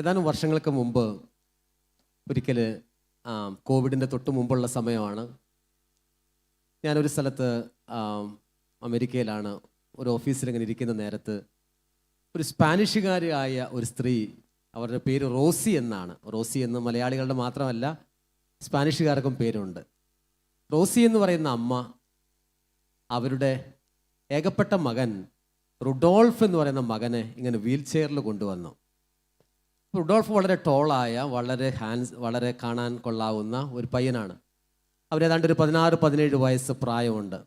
ഏതാനും വർഷങ്ങൾക്ക് മുമ്പ് ഒരിക്കൽ കോവിഡിൻ്റെ തൊട്ട് മുമ്പുള്ള സമയമാണ്. ഞാനൊരു സ്ഥലത്ത് അമേരിക്കയിലാണ്. ഒരു ഓഫീസിൽ ഇങ്ങനെ ഇരിക്കുന്ന നേരത്ത് ഒരു സ്പാനിഷുകാരിയായ ഒരു സ്ത്രീ, അവരുടെ പേര് റോസി എന്നാണ്. റോസി എന്ന് മലയാളികളുടെ മാത്രമല്ല സ്പാനിഷുകാർക്കും പേരുണ്ട്. റോസി എന്ന് പറയുന്ന അമ്മ അവരുടെ ഏകപ്പെട്ട മകൻ റുഡോൾഫ് എന്ന് പറയുന്ന മകനെ ഇങ്ങനെ വീൽ ചെയറിൽ കൊണ്ടുവന്നു. റുഡോൾഫ് വളരെ ടോളായ, വളരെ കാണാൻ കൊള്ളാവുന്ന ഒരു പയ്യനാണ്. അവരേതാണ്ട് ഒരു 16-17 വയസ്സ് പ്രായമുണ്ട്.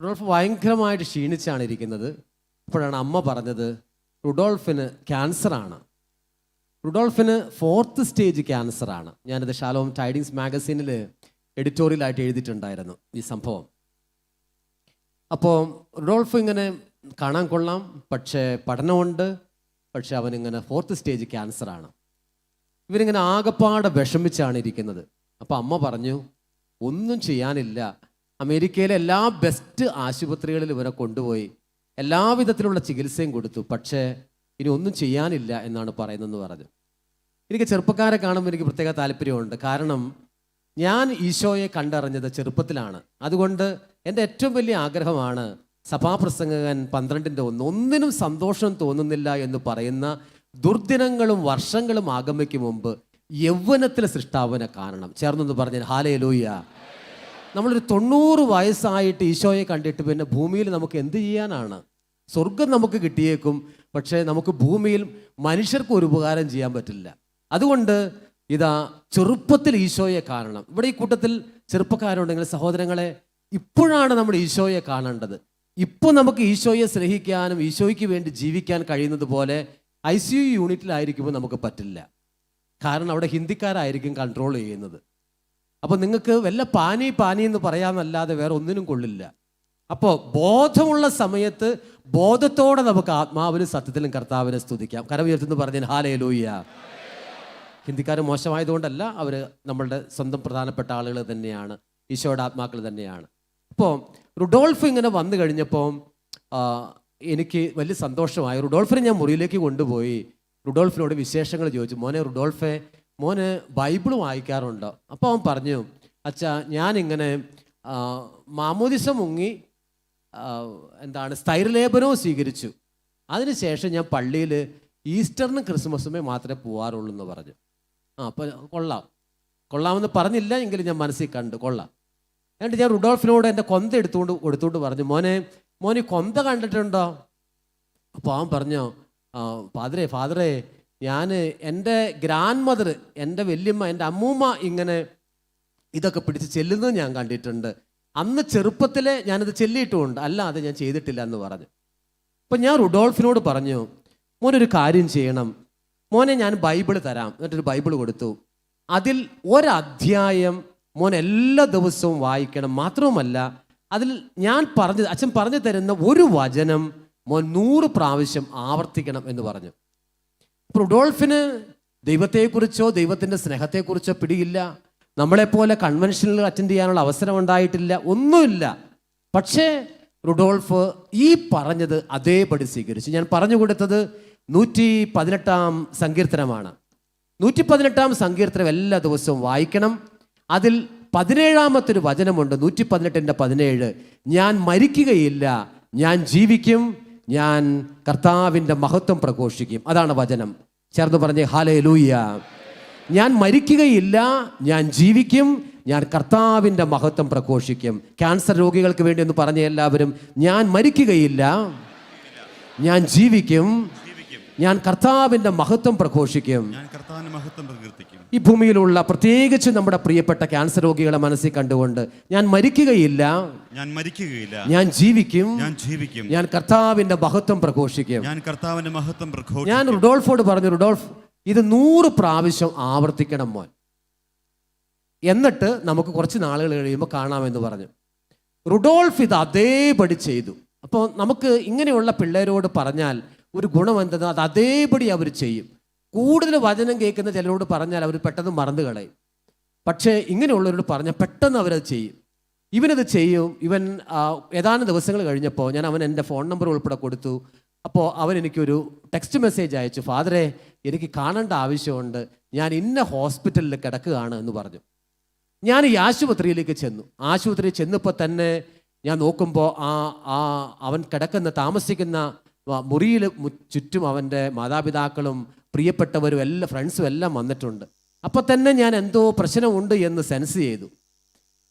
റുഡോൾഫ് ഭയങ്കരമായിട്ട് ക്ഷീണിച്ചാണ് ഇരിക്കുന്നത്. അപ്പോഴാണ് അമ്മ പറഞ്ഞത്, റുഡോൾഫിന് ക്യാൻസറാണ്. റുഡോൾഫിന് 4th സ്റ്റേജ് ക്യാൻസറാണ്. ഞാനിത് ഷാലോം ടൈഡിങ്സ് മാഗസീനിൽ എഡിറ്റോറിയലായിട്ട് എഴുതിയിട്ടുണ്ടായിരുന്നു ഈ സംഭവം. അപ്പോൾ റുഡോൾഫ് ഇങ്ങനെ കാണാൻ കൊള്ളാം, പക്ഷേ പഠനമുണ്ട്, പക്ഷെ അവനിങ്ങനെ 4th സ്റ്റേജ് ക്യാൻസറാണ്. ഇവരിങ്ങനെ ആകപ്പാടെ വിഷമിച്ചാണ് ഇരിക്കുന്നത്. അപ്പോൾ അമ്മ പറഞ്ഞു, ഒന്നും ചെയ്യാനില്ല, അമേരിക്കയിലെ എല്ലാ ബെസ്റ്റ് ആശുപത്രികളിൽ ഇവരെ കൊണ്ടുപോയി എല്ലാവിധത്തിലുള്ള ചികിത്സയും കൊടുത്തു, പക്ഷേ ഇനി ഒന്നും ചെയ്യാനില്ല എന്നാണ് പറയുന്നതെന്ന് പറഞ്ഞു. എനിക്ക് ചെറുപ്പക്കാരെ കാണുമ്പോൾ എനിക്ക് പ്രത്യേക താല്പര്യമുണ്ട്. കാരണം ഞാൻ ഈശോയെ കണ്ടറിഞ്ഞത് ചെറുപ്പത്തിലാണ്. അതുകൊണ്ട് എൻ്റെ ഏറ്റവും വലിയ ആഗ്രഹമാണ് സഭാപ്രസംഗകൻ 12:1 ഒന്നിനും സന്തോഷം തോന്നുന്നില്ല എന്ന് പറയുന്ന ദുർദിനങ്ങളും വർഷങ്ങളും ആഗമിക്കും മുമ്പ് യൗവനത്തിലെ സൃഷ്ടാവിനെ കാണണം. ചേർന്നൊന്ന് പറഞ്ഞാൽ ഹല്ലേലൂയ. നമ്മളൊരു 90 വയസ്സായിട്ട് ഈശോയെ കണ്ടിട്ട് പിന്നെ ഭൂമിയിൽ നമുക്ക് എന്ത് ചെയ്യാനാണ്? സ്വർഗം നമുക്ക് കിട്ടിയേക്കും, പക്ഷേ നമുക്ക് ഭൂമിയിൽ മനുഷ്യർക്ക് ഒരു ഉപകാരം ചെയ്യാൻ പറ്റില്ല. അതുകൊണ്ട് ഇതാ ചെറുപ്പത്തിൽ ഈശോയെ കാണണം. ഇവിടെ ഈ കൂട്ടത്തിൽ ചെറുപ്പക്കാരുണ്ടെങ്കിൽ സഹോദരങ്ങളെ, ഇപ്പോഴാണ് നമ്മൾ ഈശോയെ കാണേണ്ടത്. ഇപ്പോൾ നമുക്ക് ഈശോയെ സ്നേഹിക്കാനും ഈശോയ്ക്ക് വേണ്ടി ജീവിക്കാൻ കഴിയുന്നത് പോലെ ICU യൂണിറ്റിലായിരിക്കുമ്പോൾ നമുക്ക് പറ്റില്ല. കാരണം അവിടെ ഹിന്ദിക്കാരായിരിക്കും കൺട്രോൾ ചെയ്യുന്നത്. അപ്പോൾ നിങ്ങൾക്ക് വല്ല പാനി എന്ന് പറയാമെന്നല്ലാതെ വേറെ ഒന്നിനും കൊള്ളില്ല. അപ്പോൾ ബോധമുള്ള സമയത്ത് ബോധത്തോടെ നമുക്ക് ആത്മാവിനും സത്യത്തിലും കർത്താവിനെ സ്തുതിക്കാം. കരമുയർത്തുന്നു പറഞ്ഞാൽ ഹല്ലേലൂയ. ഹിന്ദിക്കാർ മോശമായതുകൊണ്ടല്ല, അവർ നമ്മളുടെ സ്വന്തം പ്രധാനപ്പെട്ട ആളുകൾ തന്നെയാണ്, ഈശോയുടെ ആത്മാക്കൾ തന്നെയാണ്. അപ്പോൾ റുഡോൾഫ് ഇങ്ങനെ വന്നു കഴിഞ്ഞപ്പോൾ എനിക്ക് വലിയ സന്തോഷമായി. റുഡോൾഫിനെ ഞാൻ മുറിയിലേക്ക് കൊണ്ടുപോയി റുഡോൾഫിനോട് വിശേഷങ്ങൾ ചോദിച്ചു. റുഡോൾഫെ, മോന് ബൈബിൾ വായിക്കാറുണ്ടോ? അപ്പോൾ അവൻ പറഞ്ഞു, അച്ഛാ, ഞാനിങ്ങനെ മാമോദിസ മുങ്ങി സ്ഥൈര്യലേപനവും സ്വീകരിച്ചു. അതിനുശേഷം ഞാൻ പള്ളിയിൽ ഈസ്റ്ററിനും ക്രിസ്മസുമേ മാത്രമേ പോവാറുള്ളൂ എന്ന് പറഞ്ഞു. അപ്പോൾ കൊള്ളാമെന്ന് പറഞ്ഞില്ല, എങ്കിലും ഞാൻ മനസ്സിൽ കണ്ടു കൊള്ളാം. എന്നിട്ട് ഞാൻ റുഡോൾഫിനോട് എൻ്റെ കൊന്ത കൊടുത്തുകൊണ്ട് പറഞ്ഞു, മോന് കൊന്ത കണ്ടിട്ടുണ്ടോ? അപ്പോൾ അവൻ പറഞ്ഞു, ഫാദറേ, ഞാൻ എൻ്റെ ഗ്രാൻഡ് മദർ, എൻ്റെ വല്യമ്മ, എൻ്റെ അമ്മൂമ്മ ഇങ്ങനെ ഇതൊക്കെ പിടിച്ച് ചെല്ലുന്നത് ഞാൻ കണ്ടിട്ടുണ്ട്. അന്ന് ചെറുപ്പത്തിലെ ഞാനത് ചെല്ലിയിട്ടുമുണ്ട്, അല്ലാതെ ഞാൻ ചെയ്തിട്ടില്ല എന്ന് പറഞ്ഞു. അപ്പം ഞാൻ റുഡോൾഫിനോട് പറഞ്ഞു, മോനൊരു കാര്യം ചെയ്യണം, മോനെ ഞാൻ ബൈബിൾ തരാം. എന്നിട്ടൊരു ബൈബിൾ കൊടുത്തു. അതിൽ ഒരധ്യായം മോൻ എല്ലാ ദിവസവും വായിക്കണം. മാത്രവുമല്ല, അതിൽ അച്ഛൻ പറഞ്ഞു തരുന്ന ഒരു വചനം മോൻ 100 പ്രാവശ്യം ആവർത്തിക്കണം എന്ന് പറഞ്ഞു. റുഡോൾഫിന് ദൈവത്തെക്കുറിച്ചോ ദൈവത്തിൻ്റെ സ്നേഹത്തെക്കുറിച്ചോ പിടിയില്ല. നമ്മളെപ്പോലെ കൺവെൻഷനിൽ അറ്റൻഡ് ചെയ്യാനുള്ള അവസരം ഉണ്ടായിട്ടില്ല, ഒന്നുമില്ല. പക്ഷേ റുഡോൾഫ് ഈ പറഞ്ഞത് അതേപടി സ്വീകരിച്ചു. ഞാൻ പറഞ്ഞു കൊടുത്തത് 118 സങ്കീർത്തനമാണ്. 118 സങ്കീർത്തനം എല്ലാ ദിവസവും വായിക്കണം. അതിൽ 17-ാമത്തെ ഒരു വചനമുണ്ട്, 118:17, ഞാൻ മരിക്കുകയില്ല, ഞാൻ ജീവിക്കും, ഞാൻ കർത്താവിൻ്റെ മഹത്വം പ്രഘോഷിക്കും. അതാണ് വചനം. ചേർന്ന് പറഞ്ഞേ ഹല്ലേലൂയ. ഞാൻ മരിക്കുകയില്ല, ഞാൻ ജീവിക്കും, ഞാൻ കർത്താവിൻ്റെ മഹത്വം പ്രഘോഷിക്കും. ക്യാൻസർ രോഗികൾക്ക് വേണ്ടി ഒന്ന് പറഞ്ഞ എല്ലാവരും, ഞാൻ മരിക്കുകയില്ല, ഞാൻ ജീവിക്കും, ഞാൻ കർത്താവിൻ്റെ മഹത്വം പ്രഘോഷിക്കും. ഈ ഭൂമിയിലുള്ള പ്രത്യേകിച്ച് നമ്മുടെ പ്രിയപ്പെട്ട ക്യാൻസർ രോഗികളെ മനസ്സിൽ കണ്ടുകൊണ്ട്, ഞാൻ മരിക്കുകയില്ല, ഞാൻ ജീവിക്കും, ഞാൻ കർത്താവിൻ്റെ മഹത്വം പ്രഘോഷിക്കും. ഞാൻ റുഡോൾഫോട് പറഞ്ഞു, റുഡോൾഫ്, ഇത് 100 പ്രാവശ്യം ആവർത്തിക്കണം മോൻ, എന്നിട്ട് നമുക്ക് കുറച്ച് നാളുകൾ കഴിയുമ്പോൾ കാണാമെന്ന് പറഞ്ഞു. റുഡോൾഫ് ഇത് അതേപടി ചെയ്തു. അപ്പോൾ നമുക്ക് ഇങ്ങനെയുള്ള പിള്ളേരോട് പറഞ്ഞാൽ ഒരു ഗുണം എന്തെന്ന്, അത് അതേപടി അവർ ചെയ്യും. കൂടുതൽ വചനം കേൾക്കുന്ന ചിലരോട് പറഞ്ഞാൽ അവർ പെട്ടെന്ന് മറന്നു കളയും. പക്ഷേ ഇങ്ങനെയുള്ളവരോട് പറഞ്ഞാൽ പെട്ടെന്ന് അവരത് ചെയ്യും. ഇവനത് ചെയ്യും. ഇവൻ ഏതാനും ദിവസങ്ങൾ കഴിഞ്ഞപ്പോൾ ഞാൻ അവൻ എൻ്റെ ഫോൺ നമ്പർ ഉൾപ്പെടെ കൊടുത്തു. അപ്പോൾ അവൻ എനിക്കൊരു ടെക്സ്റ്റ് മെസ്സേജ് അയച്ചു, ഫാദറെ എനിക്ക് കാണേണ്ട ആവശ്യമുണ്ട്, ഞാൻ ഇന്ന ഹോസ്പിറ്റലിൽ കിടക്കുകയാണ് എന്ന് പറഞ്ഞു. ഞാൻ ഈ ആശുപത്രിയിലേക്ക് ചെന്നു. ആശുപത്രിയിൽ ചെന്നപ്പോൾ തന്നെ ഞാൻ നോക്കുമ്പോൾ അവൻ താമസിക്കുന്ന മുറിയിൽ ചുറ്റും അവൻ്റെ മാതാപിതാക്കളും പ്രിയപ്പെട്ടവരും എല്ലാം ഫ്രണ്ട്സും എല്ലാം വന്നിട്ടുണ്ട്. അപ്പോൾ തന്നെ ഞാൻ എന്തോ പ്രശ്നമുണ്ട് എന്ന് സെൻസ് ചെയ്തു.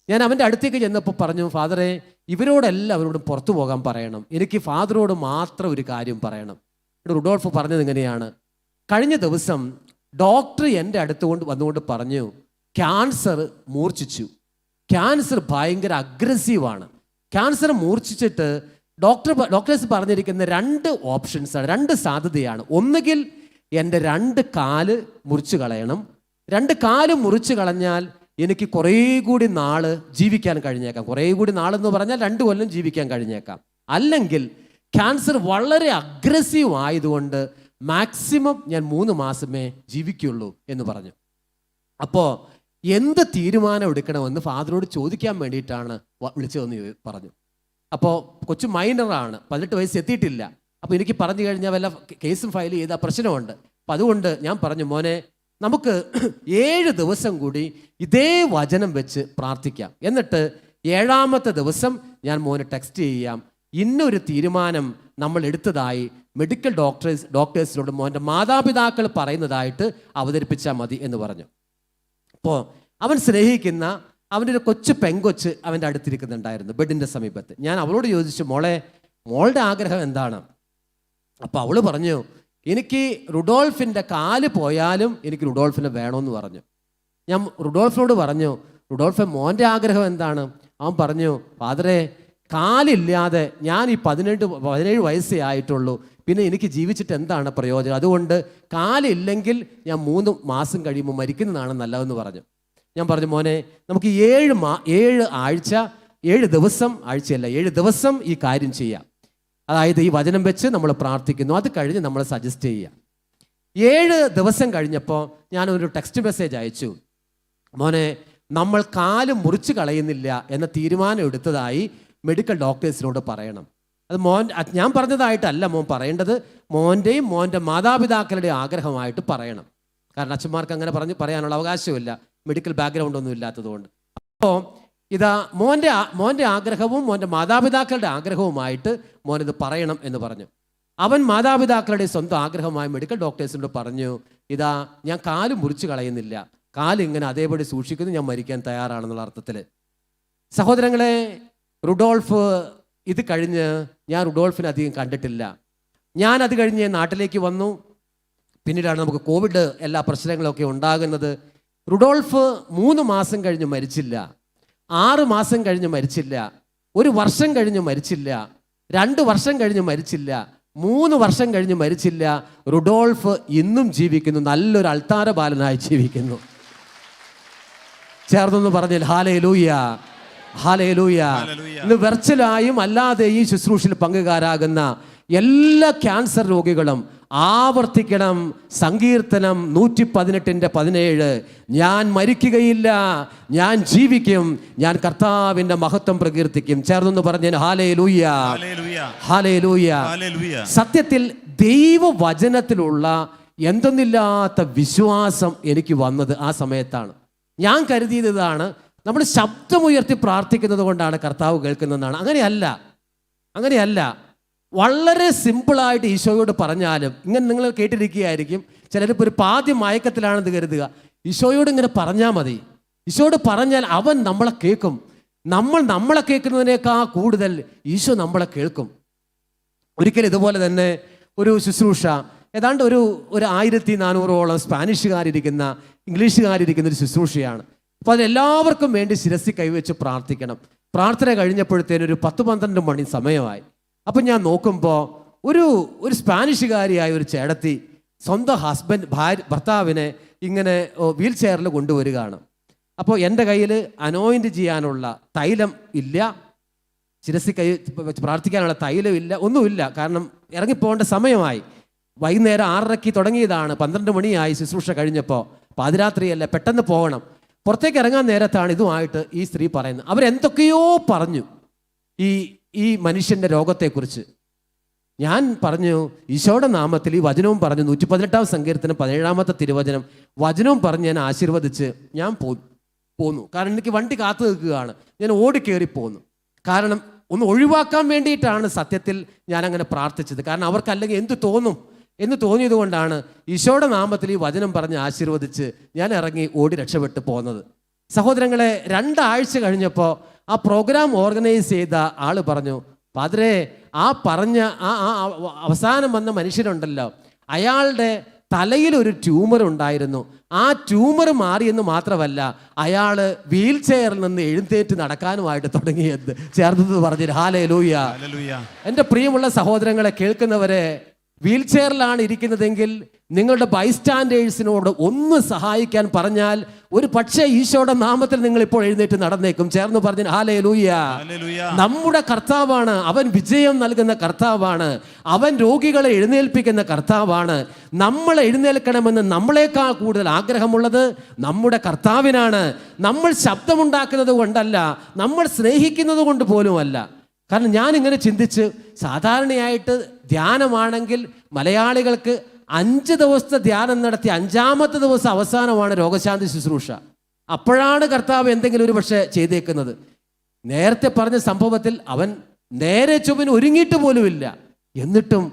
ഞാൻ അവൻ്റെ അടുത്തേക്ക് ചെന്നപ്പോൾ പറഞ്ഞു, ഫാദറെ ഇവരോടെല്ലാം അവരോടും പുറത്തു പോകാൻ പറയണം, എനിക്ക് ഫാദറോട് മാത്രം ഒരു കാര്യം പറയണം. റുഡോൾഫ് പറഞ്ഞത് ഇങ്ങനെയാണ്, കഴിഞ്ഞ ദിവസം ഡോക്ടർ എൻ്റെ അടുത്തുകൊണ്ട് വന്നുകൊണ്ട് പറഞ്ഞു, ക്യാൻസർ മൂർച്ഛിച്ചു, ക്യാൻസർ ഭയങ്കര അഗ്രസീവാണ്, ക്യാൻസർ മൂർച്ഛിച്ചിട്ട് ഡോക്ടേഴ്സ് പറഞ്ഞിരിക്കുന്ന 2 ഓപ്ഷൻസാണ്, 2 സാധ്യതയാണ്. ഒന്നുകിൽ എൻ്റെ 2 കാല് മുറിച്ച് കളയണം, 2 കാല് മുറിച്ച് കളഞ്ഞാൽ എനിക്ക് കുറേ കൂടി നാള് ജീവിക്കാൻ കഴിഞ്ഞേക്കാം, കുറേ കൂടി നാളെന്ന് പറഞ്ഞാൽ 2 കൊല്ലം ജീവിക്കാൻ കഴിഞ്ഞേക്കാം. അല്ലെങ്കിൽ ക്യാൻസർ വളരെ അഗ്രസീവ് ആയതുകൊണ്ട് മാക്സിമം ഞാൻ 3 മാസമേ ജീവിക്കുള്ളൂ എന്ന് പറഞ്ഞു. അപ്പോൾ എന്ത് തീരുമാനം എടുക്കണമെന്ന് ഫാദറോട് ചോദിക്കാൻ വേണ്ടിയിട്ടാണ് വിളിച്ചതെന്ന് പറഞ്ഞു. അപ്പോൾ കൊച്ചു മൈനറാണ്, 18 വയസ്സ് എത്തിയിട്ടില്ല. അപ്പോൾ എനിക്ക് പറഞ്ഞു കഴിഞ്ഞാൽ വല്ല കേസും ഫയൽ ചെയ്ത പ്രശ്നമുണ്ട്. അപ്പം അതുകൊണ്ട് ഞാൻ പറഞ്ഞു, മോനെ നമുക്ക് 7 ദിവസം കൂടി ഇതേ വചനം വെച്ച് പ്രാർത്ഥിക്കാം, എന്നിട്ട് 7ാമത്തെ ദിവസം ഞാൻ മോനെ ടെക്സ്റ്റ് ചെയ്യാം, ഇന്നൊരു തീരുമാനം നമ്മൾ എടുത്തതായി മെഡിക്കൽ ഡോക്ടേഴ്സിനോട് മോൻ്റെ മാതാപിതാക്കൾ പറയുന്നതായിട്ട് അവതരിപ്പിച്ചാൽ മതി എന്ന് പറഞ്ഞു. അപ്പോൾ അവൻ സ്നേഹിക്കുന്ന അവൻ്റെ ഒരു കൊച്ചു പെങ്കൊച്ച് അവൻ്റെ അടുത്തിരിക്കുന്നുണ്ടായിരുന്നു ബെഡിൻ്റെ സമീപത്ത്. ഞാൻ അവളോട് ചോദിച്ചു, മോളുടെ ആഗ്രഹം എന്താണ്? അപ്പോൾ അവൾ പറഞ്ഞു, എനിക്ക് റുഡോൾഫിൻ്റെ കാല് പോയാലും എനിക്ക് റുഡോൾഫിനെ വേണമെന്ന് പറഞ്ഞു. ഞാൻ റുഡോൾഫിനോട് പറഞ്ഞു, റുഡോൾഫ് മോൻ്റെ ആഗ്രഹം എന്താണ്? അവൻ പറഞ്ഞു, ഫാദറെ കാലില്ലാതെ ഞാൻ ഈ 17 വയസ്സേ ആയിട്ടുള്ളൂ, പിന്നെ എനിക്ക് ജീവിച്ചിട്ട് എന്താണ് പ്രയോജനം? അതുകൊണ്ട് കാലില്ലെങ്കിൽ ഞാൻ 3 മാസം കഴിയുമ്പോൾ മരിക്കുന്നതാണ് നല്ലതെന്ന് പറഞ്ഞു. ഞാൻ പറഞ്ഞു, മോനെ നമുക്ക് 7 ദിവസം, ആഴ്ചയല്ല 7 ദിവസം ഈ കാര്യം ചെയ്യാം. അതായത് ഈ വചനം വെച്ച് നമ്മൾ പ്രാർത്ഥിക്കുന്നു, അത് കഴിഞ്ഞ് നമ്മൾ സജസ്റ്റ് ചെയ്യാം. 7 ദിവസം കഴിഞ്ഞപ്പോൾ ഞാനൊരു ടെക്സ്റ്റ് മെസ്സേജ് അയച്ചു, മോനെ നമ്മൾ കാല് മുറിച്ച് കളയുന്നില്ല എന്ന തീരുമാനം എടുത്തതായി മെഡിക്കൽ ഡോക്ടേഴ്സിനോട് പറയണം. അത് ഞാൻ പറഞ്ഞതായിട്ടല്ല മോൻ പറയേണ്ടത്, മോൻ്റെയും മോൻ്റെ മാതാപിതാക്കളുടെ ആഗ്രഹമായിട്ട് പറയണം. കാരണം അച്ഛന്മാർക്ക് അങ്ങനെ പറയാനുള്ള അവകാശമില്ല, മെഡിക്കൽ ബാക്ക്ഗ്രൗണ്ട് ഒന്നും ഇല്ലാത്തതുകൊണ്ട്. അപ്പോൾ ഇതാ മോൻ്റെ ആഗ്രഹവും മോൻ്റെ മാതാപിതാക്കളുടെ ആഗ്രഹവുമായിട്ട് മോനിത് പറയണം എന്ന് പറഞ്ഞു. അവൻ മാതാപിതാക്കളുടെ സ്വന്തം ആഗ്രഹമായി മെഡിക്കൽ ഡോക്ടേഴ്സിനോട് പറഞ്ഞു, ഇതാ ഞാൻ കാല് മുറിച്ച് കളയുന്നില്ല, കാലിങ്ങനെ അതേപടി സൂക്ഷിക്കുന്നു, ഞാൻ മരിക്കാൻ തയ്യാറാണെന്നുള്ള അർത്ഥത്തിൽ. സഹോദരങ്ങളെ, റുഡോൾഫ് ഇത് കഴിഞ്ഞ് ഞാൻ റുഡോൾഫിനെ അധികം കണ്ടിട്ടില്ല. ഞാൻ അത് കഴിഞ്ഞ് നാട്ടിലേക്ക് വന്നു. പിന്നീടാണ് നമുക്ക് കോവിഡ് എല്ലാ പ്രശ്നങ്ങളൊക്കെ ഉണ്ടാകുന്നത്. റുഡോൾഫ് 3 മാസം കഴിഞ്ഞ് മരിച്ചില്ല, 6 മാസം കഴിഞ്ഞ് മരിച്ചില്ല, 1 വർഷം കഴിഞ്ഞ് മരിച്ചില്ല, 2 വർഷം കഴിഞ്ഞ് മരിച്ചില്ല, 3 വർഷം കഴിഞ്ഞ് മരിച്ചില്ല. റുഡോൾഫ് ഇന്നും ജീവിക്കുന്നു, നല്ലൊരു അൾത്താര ബാലനായി ജീവിക്കുന്നു. ചേർന്നൊന്ന് പറഞ്ഞാൽ ഹല്ലേലൂയ, ഹല്ലേലൂയ. ഇന്ന് വെർച്വലായും അല്ലാതെ ഈ ശുശ്രൂഷയിൽ പങ്കുകാരാകുന്ന എല്ലാ ക്യാൻസർ രോഗികളും ആവർത്തിക്കണം സങ്കീർത്തനം 118:17, ഞാൻ മരിക്കുകയില്ല, ഞാൻ ജീവിക്കും, ഞാൻ കർത്താവിന്റെ മഹത്വം പ്രകീർത്തിക്കും. ചേർന്നൊന്ന് പറഞ്ഞാൽ ഹല്ലേലൂയ, ഹല്ലേലൂയ. സത്യത്തിൽ ദൈവവചനത്തിലുള്ള എന്തെന്നില്ലാത്ത വിശ്വാസം എനിക്ക് വന്നത് ആ സമയത്താണ്. ഞാൻ കരുതിയതാണ് നമ്മൾ ശബ്ദമുയർത്തി പ്രാർത്ഥിക്കുന്നത് കൊണ്ടാണ് കർത്താവ് കേൾക്കുന്നതെന്നാണ്. അങ്ങനെയല്ല. വളരെ സിമ്പിളായിട്ട് ഈശോയോട് പറഞ്ഞാലും, ഇങ്ങനെ നിങ്ങൾ കേട്ടിരിക്കുകയായിരിക്കും, ചിലരിപ്പോൾ ഒരു പാദ്യ മയക്കത്തിലാണെന്ന് കരുതുക. ഈശോയോട് ഇങ്ങനെ പറഞ്ഞാൽ മതി. ഈശോയോട് പറഞ്ഞാൽ അവൻ നമ്മളെ കേൾക്കും. നമ്മളെ കേൾക്കുന്നതിനേക്കാൾ കൂടുതൽ ഈശോ നമ്മളെ കേൾക്കും. ഒരിക്കലും ഇതുപോലെ തന്നെ ഒരു ശുശ്രൂഷ, ഏതാണ്ട് ഒരു 1400ഓളം സ്പാനിഷുകാരിരിക്കുന്ന, ഇംഗ്ലീഷുകാരിരിക്കുന്ന ഒരു ശുശ്രൂഷയാണ്. അപ്പോൾ അതിനെല്ലാവർക്കും വേണ്ടി ശിരസ്സിൽ കൈവച്ച് പ്രാർത്ഥിക്കണം. പ്രാർത്ഥന കഴിഞ്ഞപ്പോഴത്തേനൊരു 10-12 മണി സമയമായി. അപ്പം ഞാൻ നോക്കുമ്പോൾ ഒരു സ്പാനിഷുകാരിയായ ഒരു ചേടത്തി സ്വന്തം ഭർത്താവിനെ ഇങ്ങനെ വീൽ ചെയറിൽ കൊണ്ടുവരികയാണ്. അപ്പോൾ എൻ്റെ കയ്യിൽ അനോയിൻറ്റ് ചെയ്യാനുള്ള തൈലം ഇല്ല, ശിരസ്സിൽ കൈ പ്രാർത്ഥിക്കാനുള്ള തൈലം ഇല്ല, ഒന്നുമില്ല. കാരണം ഇറങ്ങിപ്പോകേണ്ട സമയമായി. വൈകുന്നേരം 6:30 തുടങ്ങിയതാണ്, 12 മണിയായി ശുശ്രൂഷ കഴിഞ്ഞപ്പോൾ. പാതിരാത്രിയല്ല, പെട്ടെന്ന് പോകണം. പുറത്തേക്ക് ഇറങ്ങാൻ നേരത്താണ് ഇതുമായിട്ട് ഈ സ്ത്രീ പറയുന്നത്. അവരെന്തൊക്കെയോ പറഞ്ഞു ഈ മനുഷ്യൻ്റെ രോഗത്തെക്കുറിച്ച്. ഞാൻ പറഞ്ഞു ഈശോയുടെ നാമത്തിൽ ഈ വചനവും പറഞ്ഞു 118 സങ്കീർത്തനം 17 തിരുവചനം വചനവും പറഞ്ഞ് ഞാൻ ആശീർവദിച്ച് ഞാൻ പോന്നു. കാരണം എനിക്ക് വണ്ടി കാത്തു നിൽക്കുകയാണ്. ഞാൻ ഓടിക്കേറി പോന്നു. കാരണം ഒന്ന് ഒഴിവാക്കാൻ വേണ്ടിയിട്ടാണ് സത്യത്തിൽ ഞാൻ അങ്ങനെ പ്രാർത്ഥിച്ചത്. കാരണം അവർക്കല്ലെങ്കിൽ എന്ത് തോന്നും എന്ന് തോന്നിയത് കൊണ്ടാണ് ഈശോയുടെ നാമത്തിൽ ഈ വചനം പറഞ്ഞ് ആശീർവദിച്ച് ഞാൻ ഇറങ്ങി ഓടി രക്ഷപ്പെട്ട് പോകുന്നത്. സഹോദരങ്ങളെ, 2 ആഴ്ച കഴിഞ്ഞപ്പോൾ ആ പ്രോഗ്രാം ഓർഗനൈസ് ചെയ്ത ആൾ പറഞ്ഞു, പാദ്രേ, ആ പറഞ്ഞ ആ അവസാനം വന്ന മനുഷ്യരുണ്ടല്ലോ, അയാളുടെ തലയിൽ ഒരു ട്യൂമർ ഉണ്ടായിരുന്നു. ആ ട്യൂമർ മാറിയെന്ന് മാത്രമല്ല, അയാൾ വീൽ ചെയറിൽ നിന്ന് എഴുന്നേറ്റ് നടക്കാനുമായിട്ട് തുടങ്ങിയത് ചേർന്നത് പറഞ്ഞു. ഹല്ലേലൂയ. എൻ്റെ പ്രിയമുള്ള സഹോദരങ്ങളെ, കേൾക്കുന്നവരെ, വീൽ ചെയറിലാണ് ഇരിക്കുന്നതെങ്കിൽ നിങ്ങളുടെ ബൈസ്റ്റാൻഡേഴ്സിനോട് ഒന്ന് സഹായിക്കാൻ പറഞ്ഞാൽ ഒരു പക്ഷേ ഈശോയുടെ നാമത്തിൽ നിങ്ങൾ ഇപ്പോൾ എഴുന്നേറ്റ് നടന്നേക്കും. ചേർന്ന് പറഞ്ഞു ഹല്ലേലൂയ. നമ്മുടെ കർത്താവാണ്, അവൻ വിജയം നൽകുന്ന കർത്താവാണ്, അവൻ രോഗികളെ എഴുന്നേൽപ്പിക്കുന്ന കർത്താവാണ്. നമ്മൾ എഴുന്നേൽക്കണമെന്ന് നമ്മളെക്കാൾ കൂടുതൽ ആഗ്രഹമുള്ളത് നമ്മുടെ കർത്താവിനാണ്. നമ്മൾ ശബ്ദമുണ്ടാക്കുന്നത് കൊണ്ടല്ല, നമ്മൾ സ്നേഹിക്കുന്നത് കൊണ്ട് പോലുമല്ല. കാരണം ഞാനിങ്ങനെ ചിന്തിച്ച്, സാധാരണയായിട്ട് ധ്യാനമാണെങ്കിൽ മലയാളികൾക്ക് 5 ദിവസത്തെ ധ്യാനം നടത്തി 5-ാമത്തെ ദിവസം അവസാനമാണ് രോഗശാന്തി ശുശ്രൂഷ. അപ്പോഴാണ് കർത്താവ് എന്തെങ്കിലും ഒരു പക്ഷേ ചെയ്തേക്കുന്നത്. നേരത്തെ പറഞ്ഞ സംഭവത്തിൽ അവൻ നേരെ ചൊവ്വന് ഒരുങ്ങിയിട്ട് പോലുമില്ല. എന്നിട്ടും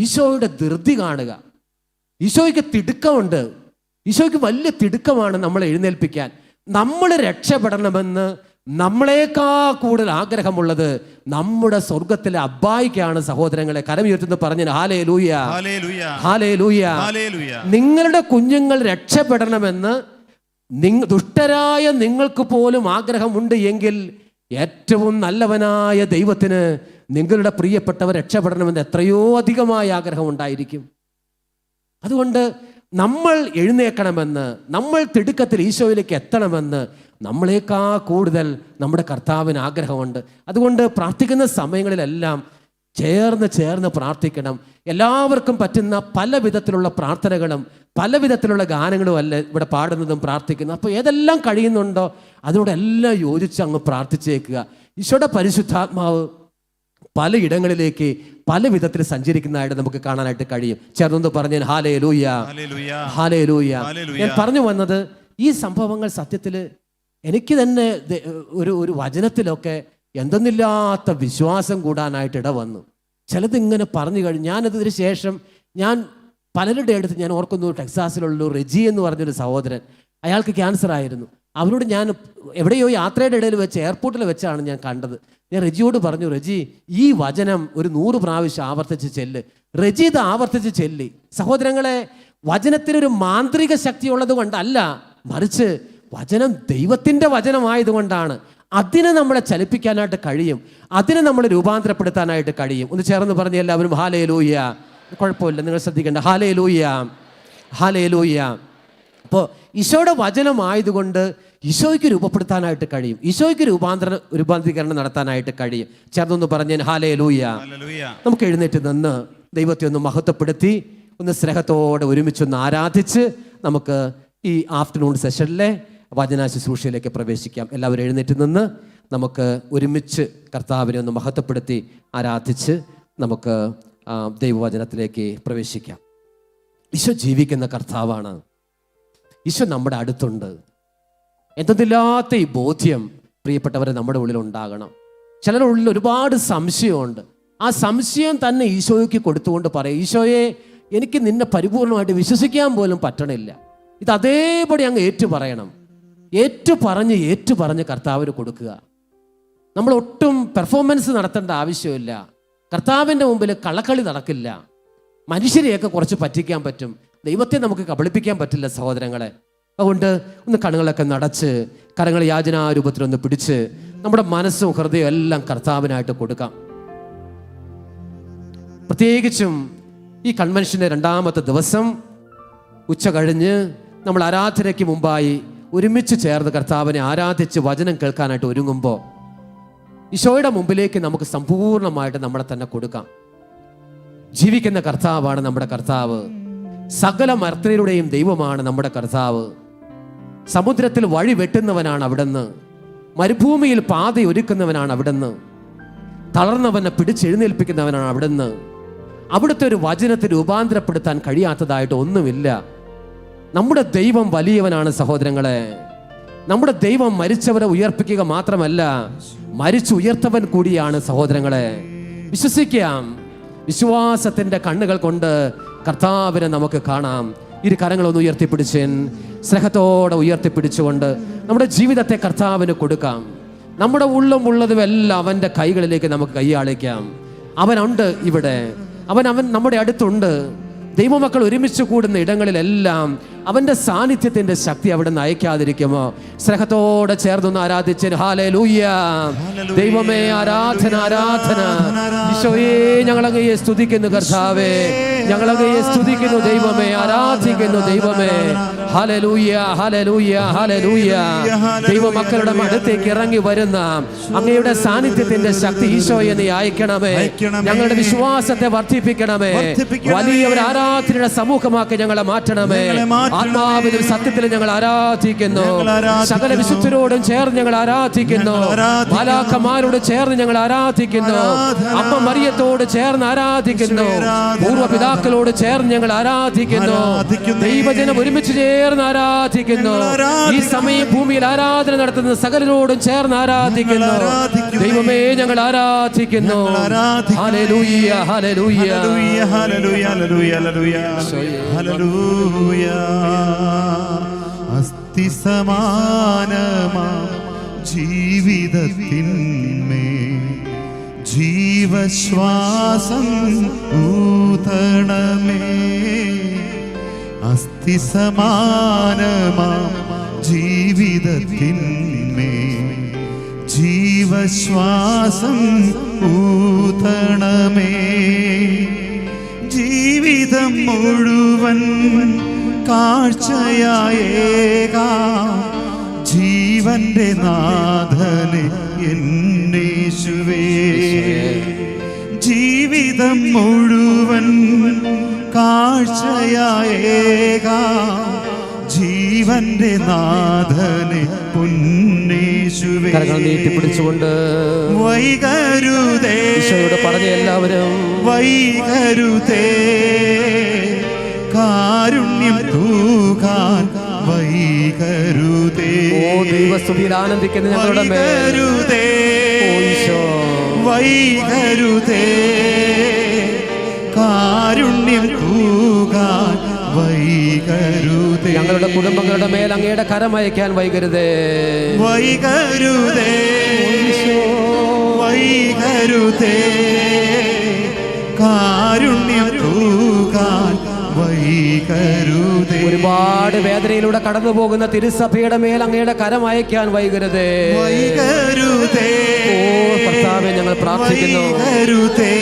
ഈശോയുടെ ധൃതി കാണുക. ഈശോയ്ക്ക് തിടുക്കമുണ്ട്. ഈശോയ്ക്ക് വലിയ തിടുക്കമാണ് നമ്മളെ എഴുന്നേൽപ്പിക്കാൻ. നമ്മൾ രക്ഷപ്പെടണമെന്ന് നമ്മളെക്കാ കൂടുതൽ ആഗ്രഹമുള്ളത് നമ്മുടെ സ്വർഗത്തിലെ അബ്ബായിക്കാണ്. സഹോദരങ്ങളെ, കരമുയർത്തുന്ന പറഞ്ഞു ഹല്ലേലൂയ, ഹല്ലേലൂയ. നിങ്ങളുടെ കുഞ്ഞുങ്ങൾ രക്ഷപ്പെടണമെന്ന് ദുഷ്ടരായ നിങ്ങൾക്ക് പോലും ആഗ്രഹമുണ്ട് എങ്കിൽ ഏറ്റവും നല്ലവനായ ദൈവത്തിന് നിങ്ങളുടെ പ്രിയപ്പെട്ടവർ രക്ഷപ്പെടണമെന്ന് എത്രയോ അധികമായ ആഗ്രഹം ഉണ്ടായിരിക്കും. അതുകൊണ്ട് നമ്മൾ എഴുന്നേൽക്കണമെന്ന്, നമ്മൾ തിടുക്കത്തിൽ ഈശോയിലേക്ക് എത്തണമെന്ന് നമ്മളെക്കാ കൂടുതൽ നമ്മുടെ കർത്താവിന് ആഗ്രഹമുണ്ട്. അതുകൊണ്ട് പ്രാർത്ഥിക്കുന്ന സമയങ്ങളിലെല്ലാം ചേർന്ന് പ്രാർത്ഥിക്കണം. എല്ലാവർക്കും പറ്റുന്ന പല വിധത്തിലുള്ള പ്രാർത്ഥനകളും പല വിധത്തിലുള്ള ഗാനങ്ങളും അല്ല ഇവിടെ പാടുന്നതും പ്രാർത്ഥിക്കുന്നതും. അപ്പോൾ ഏതെല്ലാം കഴിയുന്നുണ്ടോ അതിനോടെല്ലാം യോജിച്ച് അങ്ങ് പ്രാർത്ഥിച്ചേക്കുക. ഈശോയുടെ പരിശുദ്ധാത്മാവ് പലയിടങ്ങളിലേക്ക് പല വിധത്തിൽ സഞ്ചരിക്കുന്നതായിട്ട് നമുക്ക് കാണാനായിട്ട് കഴിയും. ചേർന്നൊന്ന് പറഞ്ഞാൽ ഹല്ലേലൂയ, ഹല്ലേലൂയ. ഞാൻ പറഞ്ഞു വന്നത്, ഈ സംഭവങ്ങൾ സത്യത്തിൽ എനിക്ക് തന്നെ ഒരു വചനത്തിലൊക്കെ എന്തെന്നില്ലാത്ത വിശ്വാസം കൂടാനായിട്ട് ഇടവന്നു. ചിലതിങ്ങനെ പറഞ്ഞു കഴിഞ്ഞു. ഞാനതിന് ശേഷം ഞാൻ പലരുടെ അടുത്ത് ഞാൻ ഓർക്കുന്നു, ടെക്സാസിലുള്ള റെജി എന്ന് പറഞ്ഞൊരു സഹോദരൻ, അയാൾക്ക് ക്യാൻസർ ആയിരുന്നു. അവരോട് ഞാൻ എവിടെയോ യാത്രയുടെ ഇടയിൽ വെച്ച് എയർപോർട്ടിൽ വെച്ചാണ് ഞാൻ കണ്ടത്. ഞാൻ റെജിയോട് പറഞ്ഞു, റെജി, ഈ വചനം ഒരു 100 പ്രാവശ്യം ആവർത്തിച്ച് ചെല്ല്. റെജി ഇത് ആവർത്തിച്ച് ചെല്ലി. സഹോദരങ്ങളെ, വചനത്തിനൊരു മാന്ത്രിക ശക്തി ഉള്ളത് കൊണ്ടല്ല, മറിച്ച് വചനം ദൈവത്തിൻ്റെ വചനമായതുകൊണ്ടാണ്. അതിനെ നമ്മളെ ചലിപ്പിക്കാനായിട്ട് കഴിയും, അതിനെ നമ്മൾ രൂപാന്തരപ്പെടുത്താനായിട്ട് കഴിയും. ഒന്ന് ചേർന്ന് പറഞ്ഞ് എല്ലാവരും ഹല്ലേലൂയ. കുഴപ്പമില്ല, നിങ്ങൾ ശ്രദ്ധിക്കേണ്ട. Hallelujah, hallelujah. അപ്പോൾ ഈശോയുടെ വചനമായതുകൊണ്ട് ഈശോയ്ക്ക് രൂപപ്പെടുത്താനായിട്ട് കഴിയും, ഈശോയ്ക്ക് രൂപാന്തരീകരണം നടത്താനായിട്ട് കഴിയും. ചേർന്നൊന്ന് പറഞ്ഞാൽ ഹല്ലേലൂയ. നമുക്ക് എഴുന്നേറ്റ് നിന്ന് ദൈവത്തെ ഒന്ന് മഹത്വപ്പെടുത്തി ഒന്ന് സ്നേഹത്തോടെ ഒരുമിച്ചൊന്ന് ആരാധിച്ച് നമുക്ക് ഈ ആഫ്റ്റർനൂൺ സെഷനിലെ വചന ശുശ്രൂഷയിലേക്ക് പ്രവേശിക്കാം. എല്ലാവരും എഴുന്നേറ്റ് നിന്ന് നമുക്ക് ഒരുമിച്ച് കർത്താവിനെ ഒന്ന് മഹത്വപ്പെടുത്തി ആരാധിച്ച് നമുക്ക് ദൈവവചനത്തിലേക്ക് പ്രവേശിക്കാം. ഈശോ ജീവിക്കുന്ന കർത്താവാണ്. ഈശോ നമ്മുടെ അടുത്തുണ്ട്. എന്തെന്നില്ലാത്ത ഈ ബോധ്യം പ്രിയപ്പെട്ടവരെ നമ്മുടെ ഉള്ളിൽ ഉണ്ടാകണം. ചിലരുടെ ഉള്ളിൽ ഒരുപാട് സംശയമുണ്ട്. ആ സംശയം തന്നെ ഈശോയ്ക്ക് കൊടുത്തുകൊണ്ട് പറയും, ഈശോയെ, എനിക്ക് നിന്നെ പരിപൂർണമായിട്ട് വിശ്വസിക്കാൻ പോലും പറ്റണില്ല. ഇത് അതേപടി അങ്ങ് ഏറ്റുപറയണം. ഏറ്റുപറഞ്ഞ് കർത്താവിന് കൊടുക്കുക. നമ്മൾ ഒട്ടും പെർഫോമൻസ് നടത്തേണ്ട ആവശ്യമില്ല. കർത്താവിൻ്റെ മുമ്പിൽ കള്ളക്കളി നടക്കില്ല. മനുഷ്യരെയൊക്കെ കുറച്ച് പറ്റിക്കാൻ പറ്റും, ദൈവത്തെ നമുക്ക് കബളിപ്പിക്കാൻ പറ്റില്ല സഹോദരങ്ങളെ. അതുകൊണ്ട് ഒന്ന് കണ്ണുകളൊക്കെ നടച്ച് കരങ്ങൾ യാചനാരൂപത്തിലൊന്ന് പിടിച്ച് നമ്മുടെ മനസ്സും ഹൃദയവും എല്ലാം കർത്താവിനായിട്ട് കൊടുക്കാം. പ്രത്യേകിച്ചും ഈ കൺവെൻഷൻ്റെ 2-ാമത്തെ ദിവസം ഉച്ച കഴിഞ്ഞ് നമ്മൾ ആരാധനയ്ക്ക് മുമ്പായി ഒരുമിച്ച് ചേർന്ന് കർത്താവിനെ ആരാധിച്ച് വചനം കേൾക്കാനായിട്ട് ഒരുങ്ങുമ്പോൾ ഈശോയുടെ മുമ്പിലേക്ക് നമുക്ക് സമ്പൂർണ്ണമായിട്ട് നമ്മളെ തന്നെ കൊടുക്കാം. ജീവിക്കുന്ന കർത്താവാണ് നമ്മുടെ കർത്താവ്. സകല മർത്യരുടെയും ദൈവമാണ് നമ്മുടെ കർത്താവ്. സമുദ്രത്തിൽ വഴി വെട്ടുന്നവനാണ് അവിടുന്ന്. മരുഭൂമിയിൽ പാത ഒരുക്കുന്നവനാണ് അവിടുന്ന്. തളർന്നവനെ പിടിച്ചെഴുന്നേൽപ്പിക്കുന്നവനാണ് അവിടുന്ന്. അവിടുത്തെ ഒരു വചനത്തെ രൂപാന്തരപ്പെടുത്താൻ കഴിയാത്തതായിട്ട് ഒന്നുമില്ല. നമ്മുടെ ദൈവം വലിയവനാണ് സഹോദരങ്ങളെ. നമ്മുടെ ദൈവം മരിച്ചവരെ ഉയർപ്പിക്കുക മാത്രമല്ല, മരിച്ചുയർത്തവൻ കൂടിയാണ് സഹോദരങ്ങളെ. വിശ്വസിക്കാം. വിശ്വാസത്തിന്റെ കണ്ണുകൾ കൊണ്ട് കർത്താവിനെ നമുക്ക് കാണാം. ഇരു കരങ്ങളൊന്ന് ഉയർത്തിപ്പിടിച്ചേൻ, സ്നേഹത്തോടെ ഉയർത്തിപ്പിടിച്ചുകൊണ്ട് നമ്മുടെ ജീവിതത്തെ കർത്താവിന് കൊടുക്കാം. നമ്മുടെ ഉള്ളതും എല്ലാം അവൻ്റെ കൈകളിലേക്ക് നമുക്ക് കൈയാളിക്കാം. അവനുണ്ട് ഇവിടെ, അവൻ നമ്മുടെ അടുത്തുണ്ട്. ദൈവമക്കൾ ഒരുമിച്ച് കൂടുന്ന ഇടങ്ങളിലെല്ലാം അവൻ്റെ സാന്നിധ്യത്തിൻ്റെ ശക്തി അവിടെ നിന്ന് അയക്കാതിരിക്കുമോ? സ്നേഹത്തോടെ ചേർന്നൊന്ന് ആരാധിച്ച് ഹല്ലേലൂയ. ദൈവമേ, ആരാധന ആരാധന. ഈശോയേ, ഞങ്ങളങ്ങയെ സ്തുതിക്കുന്നു കർത്താവേ, ഞങ്ങളങ്ങയെ സ്തുതിക്കുന്നു ദൈവമേ, ആരാധിക്കുന്നു ദൈവമേ. Hallelujah hallelujah hallelujah. ദൈവമക്കളുടെ അടുത്തേക്ക് ഇറങ്ങി വരുന്ന അങ്ങയുടെ സാന്നിധ്യത്തിന്റെ ശക്തി ഈശോയെ നീ അയക്കണമേ. ഞങ്ങളുടെ വിശ്വാസത്തെ വർദ്ധിപ്പിക്കണമേ. വലിയ ഒരു ആരാധനയുടെ സമൂഹമാക്കി ഞങ്ങളെ മാറ്റണമേ. ആത്മാവിലും സത്യത്തിലും ഞങ്ങൾ ആരാധിക്കുന്നു. സകല വിശുദ്ധരോടും ചേർന്ന് ഞങ്ങൾ ആരാധിക്കുന്നു. മാലാഖമാരോട് ചേർന്ന് ഞങ്ങൾ ആരാധിക്കുന്നു. അമ്മ മറിയത്തോട് ചേർന്ന് ആരാധിക്കുന്നു. പൂർവ്വപിതാക്കളോട് ചേർന്ന് ഞങ്ങൾ ആരാധിക്കുന്നു. ദൈവജനം ഒരുമിച്ച് ചേർന്ന് ആരാധിക്കുന്നു. ഈ സമയം ഭൂമിയിൽ ആരാധന നടത്തുന്ന സകലരോടും ചേർന്ന് ആരാധിക്കുന്നു. ദൈവമേ, ഞങ്ങൾ ആരാധിക്കുന്നു. Hallelujah hallelujah hallelujah hallelujah. അസ്ഥി സമാനമാ ജീവിതത്തിന്മേ ജീവശ്വാസം ഊതണമേ. അസ്ഥി സമാനമാ ജീവിതത്തിന്മേ ജീവശ്വാസം ഊതണമേ. ജീവിതം മുഴുവൻ കാഴ്ചയായേകാം ജീവന്റെ നാഥനെ എന്നേശുവേ. ജീവിതം മുഴുവൻ കാഴ്ചയായേകാം ജീവന്റെ നാഥനെ പൊന്നേശുവേ. കരങ്ങൾ നീട്ടിപ്പിടിച്ചുകൊണ്ട് വൈകരുതേ ഈശോയോട് പറഞ്ഞ എല്ലാവരും വൈകരുതേ. കാരുണ്യം തൂകാൻ വൈകരുതേ. ഓ ദൈവസ്തുതിയിൽ ആനന്ദിക്കുന്ന ഞങ്ങളുടെ മേൽ വൈകരുതേ. കാരുണ്യം തൂകാൻ വൈകരുതേ. ഞങ്ങളുടെ കുടുംബങ്ങളുടെ മേൽ അങ്ങയുടെ കരമയക്കാൻ വൈകരുതേ. വൈകരുതേ വൈകരുതേ. കാരുണ്യം തൂകാൻ വൈകരുതേ. ഒരുപാട് വേദനയിലൂടെ കടന്നു പോകുന്ന തിരുസഭയുടെ മേൽ അങ്ങയുടെ കരമയക്കാൻ വൈകരുതേ. വൈകരുതേ. ഓ കർത്താവേ, ഞങ്ങൾ പ്രാർത്ഥിക്കുന്നു. വൈകരുതേ.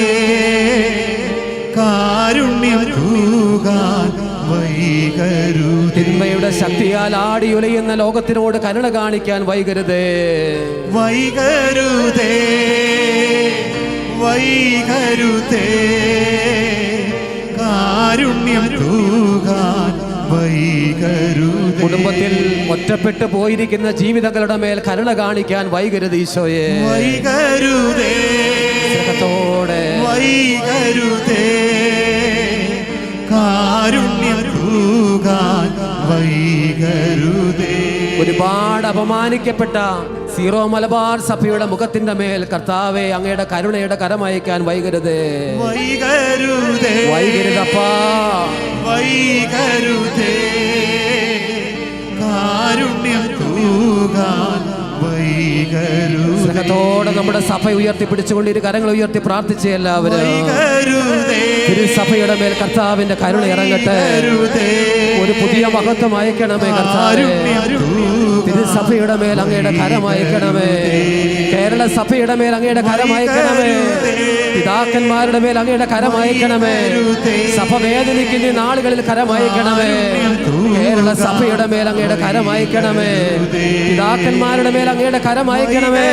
കാരുണ്യം തൂകാൻ വൈകരുതേ. തിന്മയുടെ ശക്തിയാൽ ആടിയുലയുന്ന ലോകത്തിനോട് കരുണ കാണിക്കാൻ വൈകരുതേ. വൈകരുതേ വൈകരുതേ. കാരുണ്യം തൂകാൻ വൈകരുതേ. കുടുംബത്തിൽ ഒറ്റപ്പെട്ടു പോയിരിക്കുന്ന ജീവിതങ്ങളുടെ മേൽ കരുണ കാണിക്കാൻ വൈകരുത് ഈശോയെ. വൈകരുതേ സ്നേഹത്തോടെ വൈകരുതേ. കാരുണ്യം തൂകാൻ വൈകരുതേ. ഒരുപാട് അപമാനിക്കപ്പെട്ട സീറോ മലബാർ സഭയുടെ മുഖത്തിന്റെ മേൽ കർത്താവെ അങ്ങയുടെ കരുണയുടെ കരമയക്കാൻ വൈകരുതേ. വൈകരുതേ വൈകരുതപ്പാ. വൈകരുതേ. കാരുണ്യം തൂകാൻ വൈകരുതേ. സ്നേഹത്തോടെ നമ്മുടെ സഭ ഉയർത്തിപ്പിടിച്ചുകൊണ്ട് ഇരു കരങ്ങൾ ഉയർത്തി പ്രാർത്ഥിച്ച എല്ലാവരും തിരുസഭയുടെ മേൽ കർത്താവിന്റെ കരുണ ഇറങ്ങട്ടെ. ഒരു പുതിയ മഹത്വം അയക്കണമേ കർത്താവേ. തിരുസഭയുടെ മേൽ അങ്ങയുടെ കരമയക്കണമേ. കേരള സഭയുടെ മേൽ അങ്ങയുടെ കരമയക്കണമേ. പിതാക്കന്മാരുടെ മേൽ അങ്ങയുടെ കരമയക്കണമേ. സഭ വേദനിക്കുന്ന നാളുകളിൽ കരമയക്കണമേ. കേരള സഭയുടെ മേൽ അങ്ങയുടെ കരമയക്കണമേ. പിതാക്കന്മാരുടെ മേൽ അങ്ങയുടെ കരമയക്കണമേ.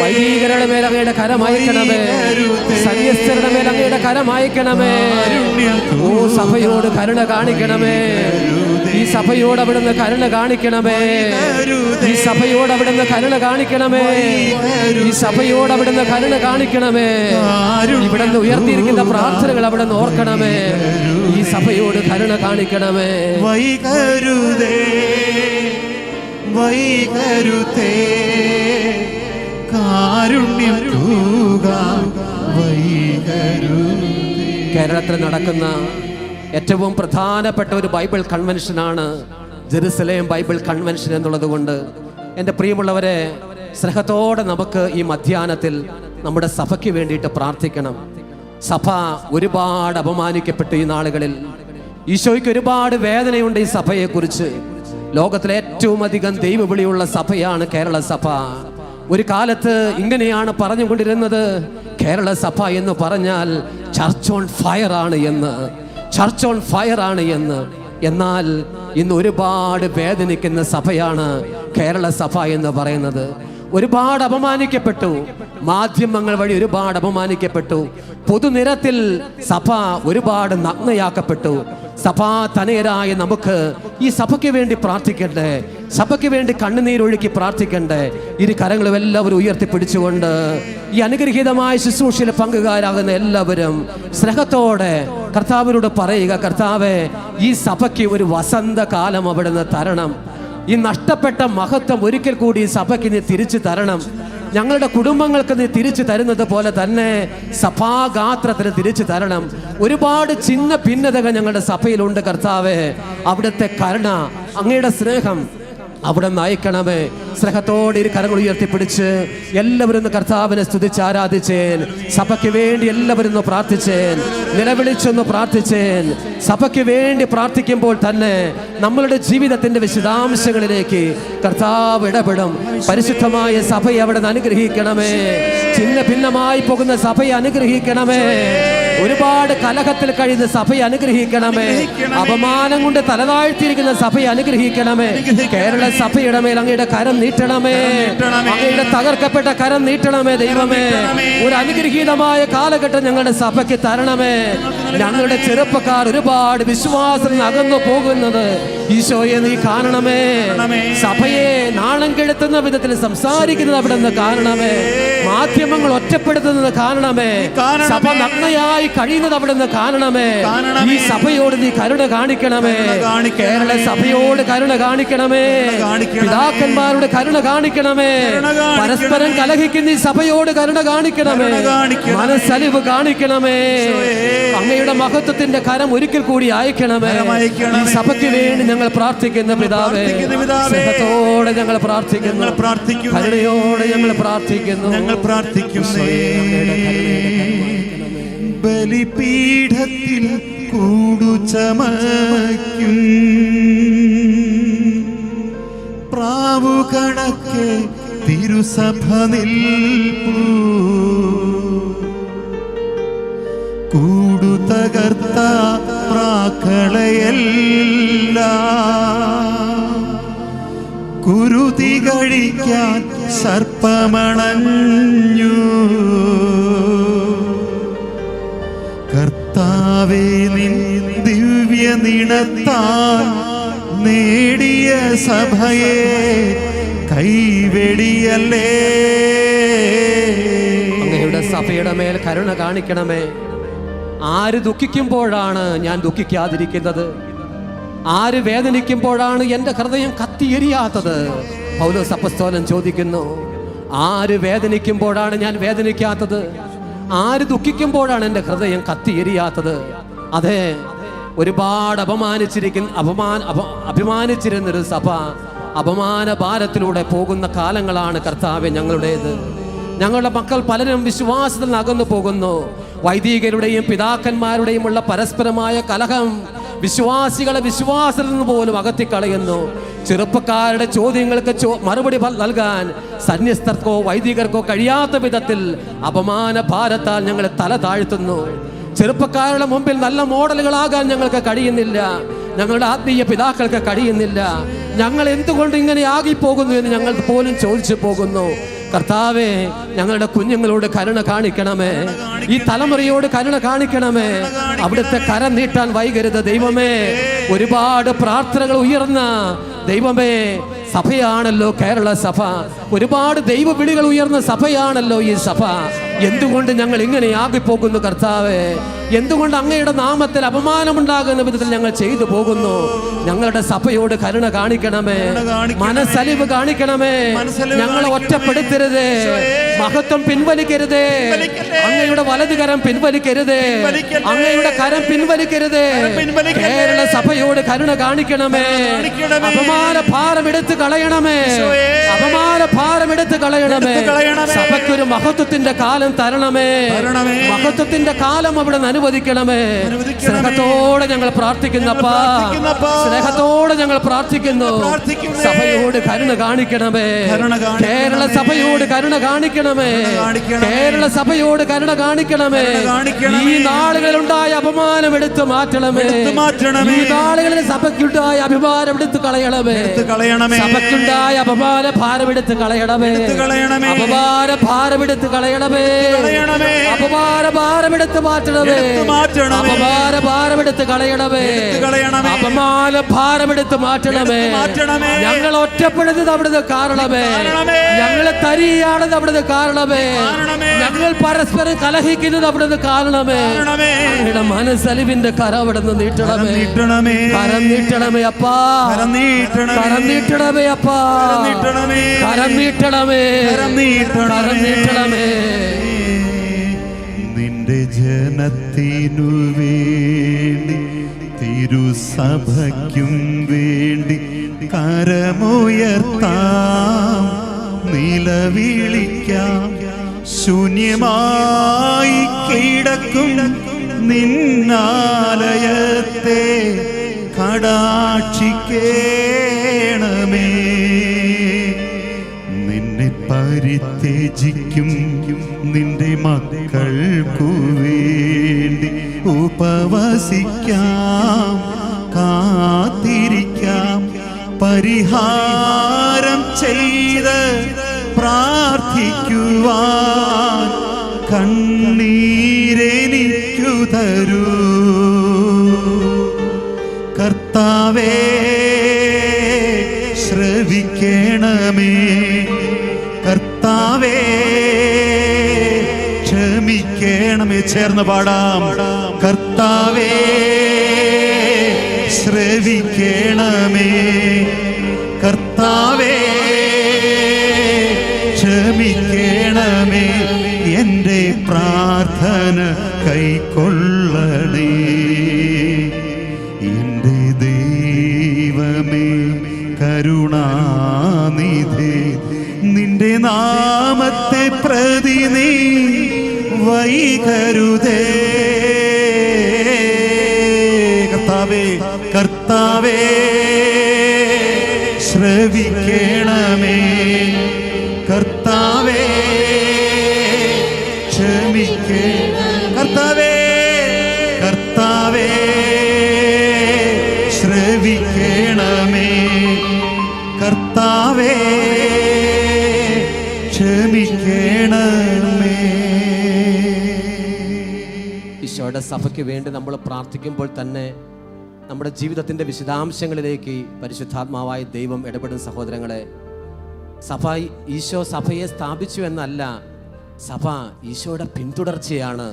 വൈദികരുടെ മേൽ അങ്ങയുടെ കരമയക്കണമേ. സന്യസ്തരുടെ മേൽ അങ്ങയുടെ കരമയക്കണമേ. ഓ സഭയോട് കരുണ കാണിക്കണമേ. ഈ സഭ സഭയോട് അവിടുന്ന് കരുണ കാണിക്കണമേ. ഈ സഭയോട് അവിടുന്ന് കരുണ കാണിക്കണമേ. ഈ സഭയോട് അവിടുന്ന് കരുണ കാണിക്കണമേ. ഇവിടുന്ന് ഉയർത്തിയിരിക്കുന്ന പ്രാർത്ഥനകൾ അവിടുന്ന് ഓർക്കണമേ. ഈ സഭയോട് കരുണ കാണിക്കണമേ. വൈകരുതേ വൈകരുതേ കാരുണ്യം തൂകാൻ വൈകരുതേ. കേരളത്തിൽ നടക്കുന്ന ഏറ്റവും പ്രധാനപ്പെട്ട ഒരു ബൈബിൾ കൺവെൻഷനാണ് ജെറുസലേം ബൈബിൾ കൺവെൻഷൻ എന്നുള്ളത് കൊണ്ട് എൻ്റെ പ്രിയമുള്ളവരെ, സ്നേഹത്തോടെ നമുക്ക് ഈ മധ്യാഹ്നത്തിൽ നമ്മുടെ സഭയ്ക്ക് വേണ്ടിയിട്ട് പ്രാർത്ഥിക്കണം. സഭ ഒരുപാട് അപമാനിക്കപ്പെട്ടു ഈ നാളുകളിൽ. ഈശോയ്ക്ക് ഒരുപാട് വേദനയുണ്ട് ഈ സഭയെക്കുറിച്ച്. ലോകത്തിലെ ഏറ്റവും അധികം ദൈവവിളിയുള്ള സഭയാണ് കേരള സഭ. ഒരു കാലത്ത് ഇങ്ങനെയാണ് പറഞ്ഞുകൊണ്ടിരുന്നത്, കേരള സഭ എന്ന് പറഞ്ഞാൽ ചർച്ച് ഓൺ ഫയർ ആണ് എന്ന്, ചർച്ച് ഓൺ ഫയർ ആണ് എന്ന്. എന്നാൽ ഇന്ന് ഒരുപാട് വേദനിക്കുന്ന സഭയാണ് കേരള സഭ എന്ന് പറയുന്നത്. ഒരുപാട് അപമാനിക്കപ്പെട്ടു, മാധ്യമങ്ങൾ വഴി ഒരുപാട് അപമാനിക്കപ്പെട്ടു, പൊതുനിരത്തിൽ സഭ ഒരുപാട് നഗ്നയാക്കപ്പെട്ടു. സഭാ തനയരായ നമുക്ക് ഈ സഭയ്ക്ക് വേണ്ടി പ്രാർത്ഥിക്കണ്ടേ, സഭയ്ക്ക് വേണ്ടി കണ്ണുനീരൊഴുക്കി പ്രാർത്ഥിക്കണ്ടേ. ഇരു കരങ്ങളും എല്ലാവരും ഉയർത്തിപ്പിടിച്ചുകൊണ്ട് ഈ അനുഗ്രഹീതമായ ശുശ്രൂഷയിൽ പങ്കുകാരാകുന്ന എല്ലാവരും സ്നേഹത്തോടെ കർത്താവിനോട് പറയുക, കർത്താവേ, ഈ സഭയ്ക്ക് ഒരു വസന്തകാലം അവിടുന്ന് തരണം. ഈ നഷ്ടപ്പെട്ട മഹത്വം ഒരിക്കൽ കൂടി ഈ സഭയ്ക്ക് നീ തിരിച്ചു തരണം. ഞങ്ങളുടെ കുടുംബങ്ങൾക്ക് നീ തിരിച്ചു തരുന്നത് പോലെ തന്നെ സഭാഗാത്രത്തിന് തിരിച്ചു തരണം. ഒരുപാട് ചിന്ന ഭിന്നതകൾ ഞങ്ങളുടെ സഭയിലുണ്ട് കർത്താവേ. അവിടുത്തെ കരുണ, അങ്ങയുടെ സ്നേഹം അവിടെ നയിക്കണമേ. സ്നേഹത്തോടെ ഇരു കരങ്ങൾ ഉയർത്തിപ്പിടിച്ച് എല്ലാവരും കർത്താവിനെ സ്തുതിച്ച് ആരാധിച്ചേൻ. സഭയ്ക്ക് വേണ്ടി എല്ലാവരും പ്രാർത്ഥിച്ചേൻ, നിലവിളിച്ചൊന്ന് പ്രാർത്ഥിച്ചേൻ. സഭയ്ക്ക് വേണ്ടി പ്രാർത്ഥിക്കുമ്പോൾ തന്നെ നമ്മളുടെ ജീവിതത്തിന്റെ വിശദാംശങ്ങളിലേക്ക് കർത്താവ് ഇടപെടും. പരിശുദ്ധമായ സഭയെ അവിടെ നിന്ന് അനുഗ്രഹിക്കണമേ. ചിന്ന ഭിന്നമായി പോകുന്ന സഭയെ അനുഗ്രഹിക്കണമേ. ഒരുപാട് കലഹത്തിൽ കഴിയുന്ന സഭയെ അനുഗ്രഹിക്കണമേ. അപമാനം കൊണ്ട് തലതാഴ്ത്തിയിരിക്കുന്ന സഭയെ അനുഗ്രഹിക്കണമേ. കേരള സഭയുടെ മേൽ അങ്ങയുടെ കരം നീട്ടണമേ. അങ്ങയുടെ തകർക്കപ്പെട്ട കരം നീട്ടണമേ ദൈവമേ. ഒരു അനുഗ്രഹീതമായ കാലഘട്ടം ഞങ്ങളുടെ സഭയ്ക്ക് തരണമേ. ഞങ്ങളുടെ ചെറുപ്പക്കാർ ഒരുപാട് വിശ്വാസം അകന്നു പോകുന്നത് ഈശോയെ നീ കാണണമേ. സഭയെ നാണം കെടുത്തുന്ന വിധത്തിൽ സംസാരിക്കുന്നത് അവിടെ നിന്ന് കാണണമേ. മാധ്യമങ്ങൾ ഒറ്റപ്പെടുത്തുന്നത് കാണണമേ. സഭ നഗ്നയായി കഴിയുന്നത് അവിടെ നിന്ന് കാണണമേ. ഈ സഭയോട് നീ കരുണ കാണിക്കണമേ. കേരള സഭയോട് കരുണ കാണിക്കണമേ. പിതാക്കന്മാരോട് കരുണ കാണിക്കണമേ. പരസ്പരം കലഹിക്കുന്ന ഈ സഭയോട് കരുണ കാണിക്കണമേ. മനസ്സലിവ് കാണിക്കണമേ. അങ്ങയുടെ മഹത്വത്തിന്റെ കരം ഒരിക്കൽ കൂടി അയക്കണമേ. ഈ സഭയ്ക്ക് വേണ്ടി ഞങ്ങൾ പ്രാർത്ഥിക്കുന്ന പിതാവേ, സ്നേഹത്തോടെ ഞങ്ങൾ പ്രാർത്ഥിക്കുന്നു, കരുണയോടെ ഞങ്ങൾ പ്രാർത്ഥിക്കുന്നു. ബലിപീഠത്തിൽ കൂടുചമയ്ക്കും പ്രാവുകണക്കെ തിരുസഭ നിൽപ്പൂ. കൂടുതകർത്ത പ്രാക്കളയെല്ലാം കുരുതി കഴിക്കാൻ സർപ്പമണഞ്ഞു. കർത്താവേ, നിൻ ദിവ്യ നിണത്താൽ നേടിയ സഭയെ കൈവെടിയല്ലേ. അങ്ങയുടെ സഭയുടെ മേൽ കരുണ കാണിക്കണമേ. ആര് ദുഃഖിക്കുമ്പോഴാണ് ഞാൻ ദുഃഖിക്കാതിരിക്കുന്നത്? ആര് വേദനിക്കുമ്പോഴാണ് എൻ്റെ ഹൃദയം കത്തിയെരിയാത്തത്? പൗലോസ് അപ്പോസ്തലൻ ചോദിക്കുന്നു, ആര് വേദനിക്കുമ്പോഴാണ് ഞാൻ വേദനിക്കാത്തത്? ആര് ദുഃഖിക്കുമ്പോഴാണ് എൻ്റെ ഹൃദയം കത്തിയെരിയാത്തത്? അതെ, ഒരുപാട് അഭിമാനിച്ചിരുന്നൊരു സഭ അപമാന ഭാരത്തിലൂടെ പോകുന്ന കാലങ്ങളാണ് കർത്താവേ ഞങ്ങളുടേത്. ഞങ്ങളുടെ മക്കൾ പലരും വിശ്വാസത്തിൽ അകന്നു പോകുന്നു. വൈദികരുടെയും പിതാക്കന്മാരുടെയും ഉള്ള പരസ്പരമായ കലഹം വിശ്വാസികളെ വിശ്വാസത്തിൽ നിന്ന് പോലും അകത്തിക്കളയുന്നു. ചെറുപ്പക്കാരുടെ ചോദ്യങ്ങൾക്ക് മറുപടി നൽകാൻ സന്യസ്തർക്കോ വൈദികർക്കോ കഴിയാത്ത വിധത്തിൽ അപമാന ഭാരത്താൽ ഞങ്ങൾ തല താഴ്ത്തുന്നു. ചെറുപ്പക്കാരുടെ മുമ്പിൽ നല്ല മോഡലുകളാകാൻ ഞങ്ങൾക്ക് കഴിയുന്നില്ല. ഞങ്ങളുടെ ആത്മീയ പിതാക്കൾക്ക് കഴിയുന്നില്ല. ഞങ്ങൾ എന്തുകൊണ്ട് ഇങ്ങനെ ആകിപ്പോകുന്നു എന്ന് ഞങ്ങൾ പോലും ചോദിച്ചു പോകുന്നു. കർത്താവേ, ഞങ്ങളുടെ കുഞ്ഞുങ്ങളോട് കരുണ കാണിക്കണമേ. ഈ തലമുറയോട് കരുണ കാണിക്കണമേ. അവിടുത്തെ കരം നീട്ടാൻ വൈകരുത് ദൈവമേ. ഒരുപാട് പ്രാർത്ഥനകൾ ഉയർന്ന ദൈവമേ സഭയാണല്ലോ കേരള സഭ. ഒരുപാട് ദൈവവിളികൾ ഉയർന്ന സഭയാണല്ലോ ഈ സഭ. എന്തുകൊണ്ട് ഞങ്ങൾ ഇങ്ങനെ ആകിപ്പോകുന്നു കർത്താവേ? എന്തുകൊണ്ട് അങ്ങയുടെ നാമത്തിൽ അപമാനമുണ്ടാകുന്ന വിധത്തിൽ ഞങ്ങൾ ചെയ്തു പോകുന്നു? ഞങ്ങളുടെ സഭയോട് കരുണ കാണിക്കണമേ, മനസ്സലിവ് കാണിക്കണമേ. ഞങ്ങളെ ഒറ്റപ്പെടുത്തരുതേ, മഹത്വം പിൻവലിക്കരുതേ, അങ്ങയുടെ വലതുകരം പിൻവലിക്കരുതേ, അങ്ങയുടെ കരം പിൻവലിക്കരുതേ. കേരള സഭയോട് കരുണ കാണിക്കണമേ. അപമാന ഭാരം എടുത്ത് കളയണമേ, അപമാന ഭാരം എടുത്ത് കളയണമേ. സഭയ്ക്കൊരു മഹത്വത്തിന്റെ കാലം തരണമേ, മഹത്വത്തിന്റെ കാലം അവിടെ അനുവദിക്കണമേ. സ്നേഹത്തോടെ ഞങ്ങൾ പ്രാർത്ഥിക്കുന്നപ്പാ, സ്നേഹത്തോടെ ഞങ്ങൾ പ്രാർത്ഥിക്കുന്നു. സഭയോട് കരുണ കാണിക്കണമേ, കേരള സഭയോട് കരുണ കാണിക്കണമേ, കേരള സഭയോട് കരുണ കാണിക്കണമേ. ഈ നാളുകളിൽ ഉണ്ടായ അപമാനം എടുത്തു മാറ്റണമേ, ഈ നാളുകളിൽ സഭയ്ക്കുണ്ടായ അഭിമാനം എടുത്തു കളയണമേ, സഭയ്ക്കുണ്ടായ അപമാന ഭാരം എടുത്ത് കളയണമേ, അപമാന ഭാരം എടുത്ത് കളയണമേ, അപമാന ഭാരം എടുത്ത് മാറ്റണമേ, അപമാന ഭാരം എടുത്ത് കളയണമേ, അപമാന ഭാരം എടുത്ത് മാറ്റണമേ. ഞങ്ങൾ ഒറ്റപ്പെടുന്നത് അവിടുന്ന് കാരണമേ, ഞങ്ങളെ തരിയാണെന്ന് അവിടുന്ന് കാരണമേ, ഞങ്ങൾ പരസ്പരം കലഹിക്കുന്നത് അവിടുന്ന് കാരണമേ. അങ്ങയുടെ മനസ്സലിവിന്റെ കരം അവിടുന്ന് നീട്ടണമേ, കരം നീട്ടണമേ അപ്പാ, കരം നീട്ടണമേ അപ്പാ, കരം നീട്ടണമേ, കരം നീട്ടണമേ. നിന്റെ ജനത്തിനു വേണ്ടി തിരുസഭയ്ക്കും വേണ്ടി കരമുയർത്താം, നിലവിളിക്കാം. ശൂന്യമായി കിടക്കും നിന്നാലയത്തെ കടാക്ഷിക്കേണമേ. നിന്നെ പരിത്യജിക്കും നിന്റെ മക്കൾക്കു വേണ്ടി ഉപവസിക്കാം, കാത്തിരിക്കാം. പരിഹാരം ചെയ്ത് പ്രാർത്ഥിക്കുവാൻ കണ്ണീരെനിക്കു തരൂ കർത്താവേ. ശ്രവിക്കണമേ കർത്താവേ, ക്ഷമിക്കണമേ. ചേർന്ന് പാടാം. കർത്താവേ ശ്രവിക്കണമേ, കർത്താവേ ക്ഷമിക്കണമേ. എൻ്റെ പ്രാർത്ഥന കൈക്കൊള്ളണേ. എൻ്റെ ദൈവമേ കരുണാനിധി, നിന്റെ നാമത്തെ പ്രതി നീ വൈകരുതേ. കർത്താവേ, കർത്താവേ ശ്രവിക്കണമേ, കർത്താവേ ക്ഷമിക്കണമേ. കർത്താവേ, കർത്താവേ ശ്രവിക്കണമേ, കർത്താവേ ക്ഷമിക്കണമേ. ഈശോയുടെ സഭയ്ക്ക് വേണ്ടി നമ്മൾ പ്രാർത്ഥിക്കുമ്പോൾ തന്നെ നമ്മുടെ ജീവിതത്തിൻ്റെ വിശദാംശങ്ങളിലേക്ക് പരിശുദ്ധാത്മാവായ ദൈവം ഇടപെടുന്ന സഹോദരങ്ങളെ. സഭ, ഈശോ സഭയെ സ്ഥാപിച്ചു എന്നല്ല, സഭ ഈശോയുടെ പിന്തുടർച്ചയാണ്,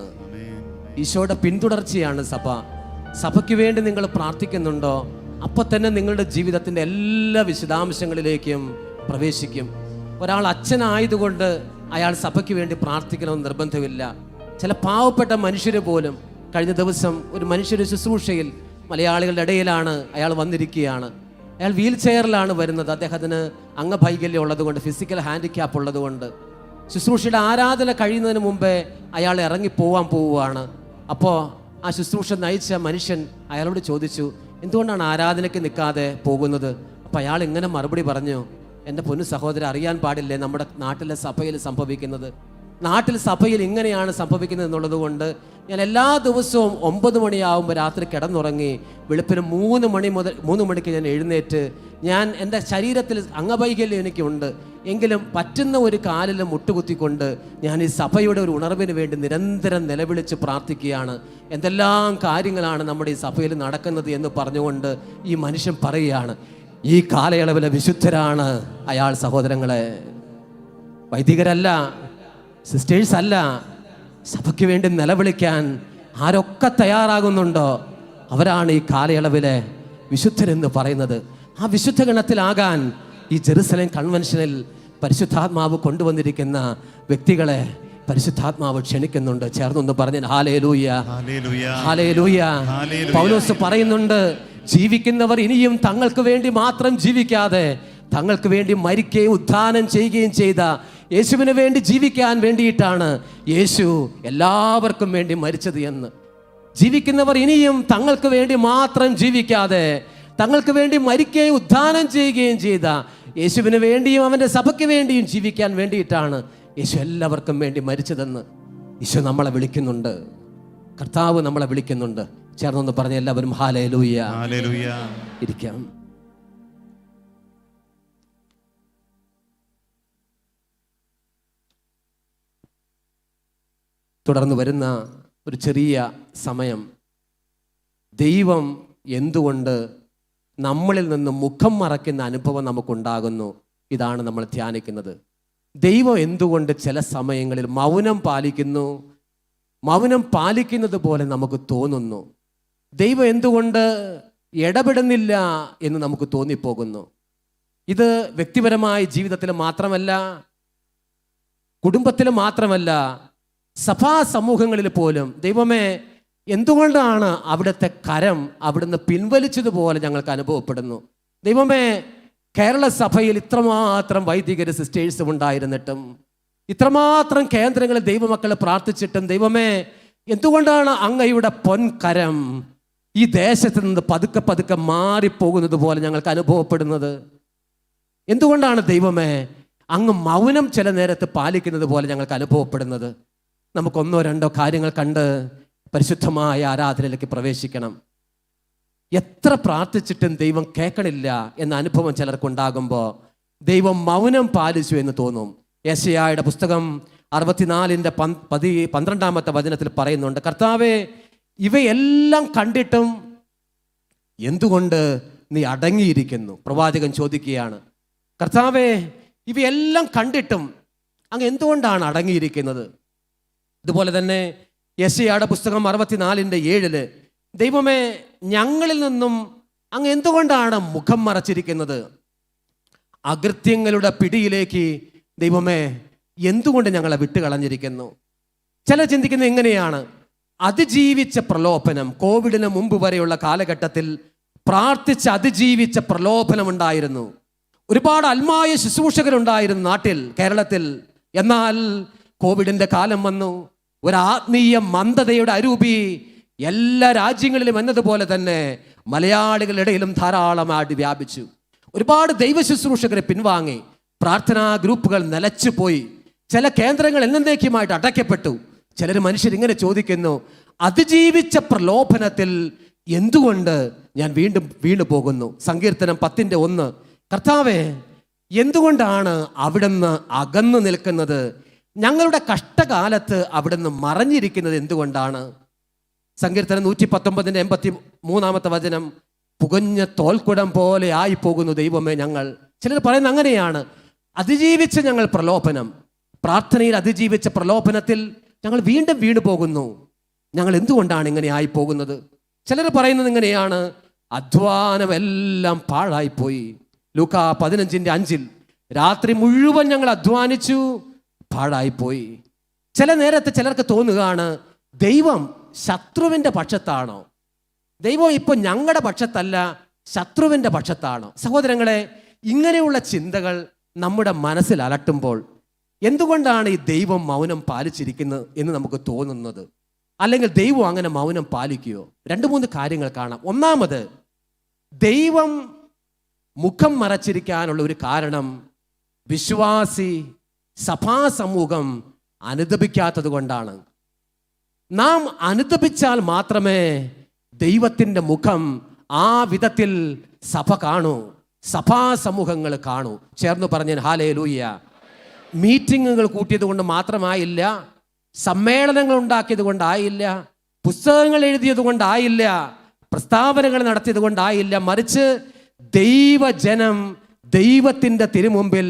ഈശോയുടെ പിന്തുടർച്ചയാണ് സഭ. സഭയ്ക്ക് വേണ്ടി നിങ്ങൾ പ്രാർത്ഥിക്കുന്നുണ്ടോ, അപ്പം തന്നെ നിങ്ങളുടെ ജീവിതത്തിൻ്റെ എല്ലാ വിശദാംശങ്ങളിലേക്കും പ്രവേശിക്കും. ഒരാൾ അച്ഛനായതുകൊണ്ട് അയാൾ സഭയ്ക്ക് വേണ്ടി പ്രാർത്ഥിക്കണമെന്ന് നിർബന്ധമില്ല. ചില പാവപ്പെട്ട മനുഷ്യർ പോലും, കഴിഞ്ഞ ദിവസം ഒരു മനുഷ്യരുടെ ശുശ്രൂഷയിൽ മലയാളികളുടെ ഇടയിലാണ് അയാൾ വന്നിരിക്കുകയാണ്. അയാൾ വീൽ ചെയറിലാണ് വരുന്നത്. അദ്ദേഹത്തിന് അംഗവൈകല്യം ഉള്ളതുകൊണ്ട്, ഫിസിക്കൽ ഹാൻഡിക്യാപ്പ് ഉള്ളതുകൊണ്ട് ശുശ്രൂഷയുടെ ആരാധന കഴിയുന്നതിന് മുമ്പേ അയാൾ ഇറങ്ങിപ്പോവാൻ പോവുകയാണ്. അപ്പോൾ ആ ശുശ്രൂഷ നയിച്ച മനുഷ്യൻ അയാളോട് ചോദിച്ചു, എന്തുകൊണ്ടാണ് ആരാധനയ്ക്ക് നിൽക്കാതെ പോകുന്നത്? അപ്പോൾ അയാൾ ഇങ്ങനെ മറുപടി പറഞ്ഞു, എൻ്റെ പൊന്നു സഹോദരൻ, അറിയാൻ പാടില്ലേ നമ്മുടെ നാട്ടിലെ സഭയിൽ സംഭവിക്കുന്നത്? നാട്ടിൽ സഭയിൽ ഇങ്ങനെയാണ് സംഭവിക്കുന്നത് എന്നുള്ളത് കൊണ്ട് ഞാൻ എല്ലാ ദിവസവും 9 മണിയാവുമ്പോൾ രാത്രി കിടന്നുറങ്ങി വെളുപ്പിന് 3 മണിക്ക് ഞാൻ എഴുന്നേറ്റ്, ഞാൻ എൻ്റെ ശരീരത്തിൽ അംഗവൈകല്യം എനിക്കുണ്ട്, എങ്കിലും പറ്റുന്ന ഒരു കാലിൽ മുട്ടുകുത്തിക്കൊണ്ട് ഞാൻ ഈ സഭയുടെ ഒരു ഉണർവിന് വേണ്ടി നിരന്തരം നിലവിളിച്ച് പ്രാർത്ഥിക്കുകയാണ്. എന്തെല്ലാം കാര്യങ്ങളാണ് നമ്മുടെ ഈ സഭയിൽ നടക്കുന്നത് എന്ന് പറഞ്ഞുകൊണ്ട് ഈ മനുഷ്യൻ പറയുകയാണ്, ഈ കാലയളവിലെ വിശുദ്ധരാണ് അയാൾ. സഹോദരങ്ങളെ, വൈദികരല്ല, സിസ്റ്റേഴ്സ് അല്ല, സഭയ്ക്ക് വേണ്ടി നിലവിളിക്കാൻ ആരൊക്കെ തയ്യാറാകുന്നുണ്ടോ അവരാണ് ഈ കാലയളവിലെ വിശുദ്ധരെന്ന് പറയുന്നത്. ആ വിശുദ്ധ ഗണത്തിലാകാൻ ഈ ജെറുസലേം കൺവെൻഷനിൽ പരിശുദ്ധാത്മാവ് കൊണ്ടുവന്നിരിക്കുന്ന വ്യക്തികളെ പരിശുദ്ധാത്മാവ് ക്ഷണിക്കുന്നുണ്ട്. ചേർന്നൊന്ന് പറഞ്ഞ ഹല്ലേലൂയ, ഹല്ലേലൂയ. പൗലോസ് പറയുന്നുണ്ട്, ജീവിക്കുന്നവർ ഇനിയും തങ്ങൾക്ക് വേണ്ടി മാത്രം ജീവിക്കാതെ തങ്ങൾക്ക് വേണ്ടി മരിക്കുകയും ഉത്ഥാനം ചെയ്യുകയും ചെയ്ത യേശുവിന് വേണ്ടി ജീവിക്കാൻ വേണ്ടിയിട്ടാണ് യേശു എല്ലാവർക്കും വേണ്ടി മരിച്ചത് എന്ന്. ജീവിക്കുന്നവർ ഇനിയും തങ്ങൾക്ക് വേണ്ടി മാത്രം ജീവിക്കാതെ തങ്ങൾക്ക് വേണ്ടി മരിക്കുകയും ഉത്ഥാനം ചെയ്യുകയും ചെയ്ത യേശുവിന് വേണ്ടിയും അവൻ്റെ സഭയ്ക്ക് വേണ്ടിയും ജീവിക്കാൻ വേണ്ടിയിട്ടാണ് യേശു എല്ലാവർക്കും വേണ്ടി മരിച്ചതെന്ന് യേശു നമ്മളെ വിളിക്കുന്നുണ്ട്. കർത്താവ് നമ്മളെ വിളിക്കുന്നുണ്ട്. ചേർന്നൊന്ന് പറഞ്ഞ എല്ലാവരും ഹല്ലേലൂയ, ഹല്ലേലൂയ. ഇരിക്കാം. തുടർന്ന് വരുന്ന ഒരു ചെറിയ സമയം ദൈവം എന്തുകൊണ്ട് നമ്മളിൽ നിന്ന് മുഖം മറയ്ക്കുന്ന അനുഭവം നമുക്കുണ്ടാകുന്നു, ഇതാണ് നമ്മൾ ധ്യാനിക്കുന്നത്. ദൈവം എന്തുകൊണ്ട് ചില സമയങ്ങളിൽ മൗനം പാലിക്കുന്നു, മൗനം പാലിക്കുന്നത് പോലെ നമുക്ക് തോന്നുന്നു. ദൈവം എന്തുകൊണ്ട് ഇടപെടുന്നില്ല എന്ന് നമുക്ക് തോന്നിപ്പോകുന്നു. ഇത് വ്യക്തിപരമായ ജീവിതത്തിൽ മാത്രമല്ല, കുടുംബത്തിൽ മാത്രമല്ല, സഭാ സമൂഹങ്ങളിൽ പോലും ദൈവമേ എന്തുകൊണ്ടാണ് അവിടുത്തെ കരം അവിടുന്ന് പിൻവലിച്ചതുപോലെ ഞങ്ങൾക്ക് അനുഭവപ്പെടുന്നു. ദൈവമേ, കേരള സഭയിൽ ഇത്രമാത്രം വൈദികര് സിസ്റ്റേഴ്സും ഉണ്ടായിരുന്നിട്ടും ഇത്രമാത്രം കേന്ദ്രങ്ങളിൽ ദൈവമക്കൾ പ്രാർത്ഥിച്ചിട്ടും ദൈവമേ എന്തുകൊണ്ടാണ് അങ്ങയുടെ പൊൻകരം ഈ ദേശത്ത് നിന്ന് പതുക്കെ പതുക്കെ മാറിപ്പോകുന്നത് പോലെ ഞങ്ങൾക്ക് അനുഭവപ്പെടുന്നത്? എന്തുകൊണ്ടാണ് ദൈവമേ അങ്ങ് മൗനം ചില നേരത്ത് പാലിക്കുന്നത് പോലെ ഞങ്ങൾക്ക് അനുഭവപ്പെടുന്നത്? നമുക്കൊന്നോ രണ്ടോ കാര്യങ്ങൾ കണ്ട് പരിശുദ്ധമായ ആരാധനയിലേക്ക് പ്രവേശിക്കണം. എത്ര പ്രാർത്ഥിച്ചിട്ടും ദൈവം കേൾക്കണില്ല എന്ന അനുഭവം ചിലർക്കുണ്ടാകുമ്പോൾ ദൈവം മൗനം പാലിച്ചു എന്ന് തോന്നും. യെശയ്യായുടെ പുസ്തകം 64:12 വചനത്തിൽ പറയുന്നുണ്ട്, കർത്താവേ ഇവയെല്ലാം കണ്ടിട്ടും എന്തുകൊണ്ട് നീ അടങ്ങിയിരിക്കുന്നു? പ്രവാചകൻ ചോദിക്കുകയാണ്, കർത്താവേ ഇവയെല്ലാം കണ്ടിട്ടും അങ്ങ് എന്തുകൊണ്ടാണ് അടങ്ങിയിരിക്കുന്നത്? ഇതുപോലെ തന്നെ യെശയ്യായുടെ പുസ്തകം 64:7 ദൈവമേ ഞങ്ങളിൽ നിന്നും അങ്ങ് എന്തുകൊണ്ടാണ് മുഖം മറച്ചിരിക്കുന്നത്? അകൃത്യങ്ങളുടെ പിടിയിലേക്ക് ദൈവമേ എന്തുകൊണ്ട് ഞങ്ങളെ വിട്ടുകളഞ്ഞിരിക്കുന്നു? ചിലർ ചിന്തിക്കുന്നത് എങ്ങനെയാണ്, അതിജീവിച്ച പ്രലോഭനം, കോവിഡിന് മുമ്പ് വരെയുള്ള കാലഘട്ടത്തിൽ പ്രാർത്ഥിച്ച് അതിജീവിച്ച പ്രലോഭനം ഉണ്ടായിരുന്നു. ഒരുപാട് ആത്മായ ശുശ്രൂഷകരുണ്ടായിരുന്നു നാട്ടിൽ, കേരളത്തിൽ. എന്നാൽ കോവിഡിന്റെ കാലം വന്നു. ഒരു ആത്മീയ മന്ദതയുടെ അരൂപി എല്ലാ രാജ്യങ്ങളിലും എന്നതുപോലെ തന്നെ മലയാളികളുടെ ഇടയിലും ധാരാളമായിട്ട് വ്യാപിച്ചു. ഒരുപാട് ദൈവ ശുശ്രൂഷകരെ പിൻവാങ്ങി, പ്രാർത്ഥനാ ഗ്രൂപ്പുകൾ നിലച്ചുപോയി, ചില കേന്ദ്രങ്ങൾ എന്നേക്കുമായിട്ട് അടയ്ക്കപ്പെട്ടു. ചിലർ മനുഷ്യരിങ്ങനെ ചോദിക്കുന്നു, അതിജീവിച്ച പ്രലോഭനത്തിൽ എന്തുകൊണ്ട് ഞാൻ വീണ്ടും വീണു പോകുന്നു? സങ്കീർത്തനം 10:1 കർത്താവേ എന്തുകൊണ്ടാണ് അവിടുന്ന് അകന്നു നിൽക്കുന്നത്? ഞങ്ങളുടെ കഷ്ടകാലത്ത് അവിടുന്ന് മറഞ്ഞിരിക്കുന്നത് എന്തുകൊണ്ടാണ്? സങ്കീർത്തനം 119:83 വചനം പുകഞ്ഞ തോൽക്കുടം പോലെ ആയി പോകുന്നു ദൈവമേ ഞങ്ങൾ. ചിലർ പറയുന്നത് അങ്ങനെയാണ്, അതിജീവിച്ച ഞങ്ങൾ പ്രലോഭനം, പ്രാർത്ഥനയിൽ അതിജീവിച്ച പ്രലോഭനത്തിൽ ഞങ്ങൾ വീണ്ടും വീണു പോകുന്നു. ഞങ്ങൾ എന്തുകൊണ്ടാണ് ഇങ്ങനെ ആയി പോകുന്നത്? ചിലർ പറയുന്നത് ഇങ്ങനെയാണ്, അധ്വാനമെല്ലാം പാഴായിപ്പോയി. ലൂക്കാ 15:5 രാത്രി മുഴുവൻ ഞങ്ങൾ അധ്വാനിച്ചു, പാഴായിപ്പോയി. ചില നേരത്തെ ചിലർക്ക് തോന്നുകയാണ്, ദൈവം ശത്രുവിൻ്റെ പക്ഷത്താണോ? ദൈവം ഇപ്പോൾ ഞങ്ങളുടെ പക്ഷത്തല്ല, ശത്രുവിൻ്റെ പക്ഷത്താണോ? സഹോദരങ്ങളെ, ഇങ്ങനെയുള്ള ചിന്തകൾ നമ്മുടെ മനസ്സിൽ അലട്ടുമ്പോൾ എന്തുകൊണ്ടാണ് ഈ ദൈവം മൗനം പാലിച്ചിരിക്കുന്നത് എന്ന് നമുക്ക് തോന്നുന്നത്? അല്ലെങ്കിൽ ദൈവം അങ്ങനെ മൗനം പാലിക്കുകയോ? 2-3 കാര്യങ്ങൾ കാണാം. ഒന്നാമത്, ദൈവം മുഖം മറച്ചിരിക്കാനുള്ള ഒരു കാരണം വിശ്വാസി സഭാസമൂഹം അനുദപിക്കാത്തത് കൊണ്ടാണ്. നാം അനുദപിച്ചാൽ മാത്രമേ ദൈവത്തിൻ്റെ മുഖം ആ വിധത്തിൽ സഭ കാണൂ. സഭാസമൂഹങ്ങൾ കാണൂ. ചേർന്ന് പറഞ്ഞ ഹല്ലേലൂയ. മീറ്റിങ്ങുകൾ കൂട്ടിയത് കൊണ്ട് മാത്രമായില്ല, സമ്മേളനങ്ങൾ ഉണ്ടാക്കിയത് കൊണ്ടായില്ല, പുസ്തകങ്ങൾ എഴുതിയത് കൊണ്ടായില്ല, പ്രസ്താവനകൾ നടത്തിയത് കൊണ്ടായില്ല, മറിച്ച് ദൈവജനം ദൈവത്തിൻ്റെ തിരുമുമ്പിൽ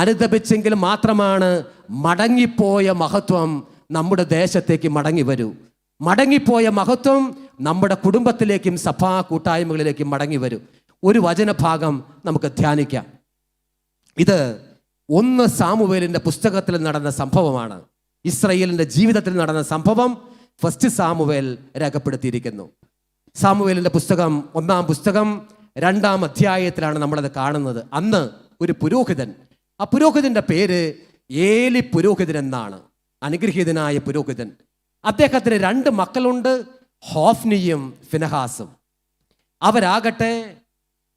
അനുദപിച്ചെങ്കിൽ മാത്രമാണ് മടങ്ങിപ്പോയ മഹത്വം നമ്മുടെ ദേശത്തേക്ക് മടങ്ങി വരൂ. മടങ്ങിപ്പോയ മഹത്വം നമ്മുടെ കുടുംബത്തിലേക്കും സഭാ കൂട്ടായ്മകളിലേക്കും മടങ്ങി വരും. ഒരു വചനഭാഗം നമുക്ക് ധ്യാനിക്കാം. ഇത് 1 സാമുവേലിൻ്റെ പുസ്തകത്തിൽ നടന്ന സംഭവമാണ്. ഇസ്രായേലിൻ്റെ ജീവിതത്തിൽ നടന്ന സംഭവം 1 സാമുവേൽ രേഖപ്പെടുത്തിയിരിക്കുന്നു. സാമുവേലിൻ്റെ പുസ്തകം 1-ാം പുസ്തകം 2-ാം അധ്യായത്തിലാണ് നമ്മളത് കാണുന്നത്. അന്ന് ഒരു പുരോഹിതൻ, ആ പുരോഹിതൻ്റെ പേര് ഏലി പുരോഹിതൻ എന്നാണ്. അനുഗ്രഹീതനായ പുരോഹിതൻ. അദ്ദേഹത്തിന് 2 മക്കളുണ്ട്, ഹോഫ്നിയും ഫിനഹാസും. അവരാകട്ടെ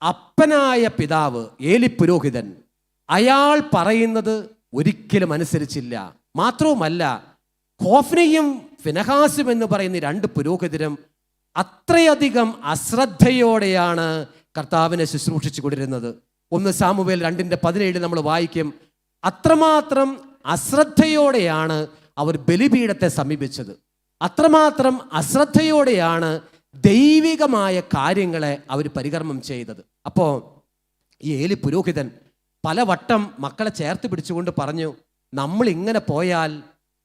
അപ്പനായ പിതാവ് ഏലി പുരോഹിതൻ അയാൾ പറയുന്നത് ഒരിക്കലും അനുസരിച്ചില്ല. മാത്രവുമല്ല, ഹോഫ്നിയും ഫിനഹാസും എന്ന് പറയുന്ന 2 പുരോഹിതരും അത്രയധികം അശ്രദ്ധയോടെയാണ് കർത്താവിനെ ശുശ്രൂഷിച്ചു കൊണ്ടിരുന്നത്. 1 സാമുവേൽ 2:17 നമ്മൾ വായിക്കും. അത്രമാത്രം അശ്രദ്ധയോടെയാണ് അവർ ബലിപീഠത്തെ സമീപിച്ചത്. അത്രമാത്രം അശ്രദ്ധയോടെയാണ് ദൈവികമായ കാര്യങ്ങളെ അവർ പരികർമ്മം ചെയ്തത്. അപ്പോൾ ഈ ഏലി പുരോഹിതൻ പലവട്ടം മക്കളെ ചേർത്ത് പിടിച്ചുകൊണ്ട് പറഞ്ഞു, നമ്മൾ ഇങ്ങനെ പോയാൽ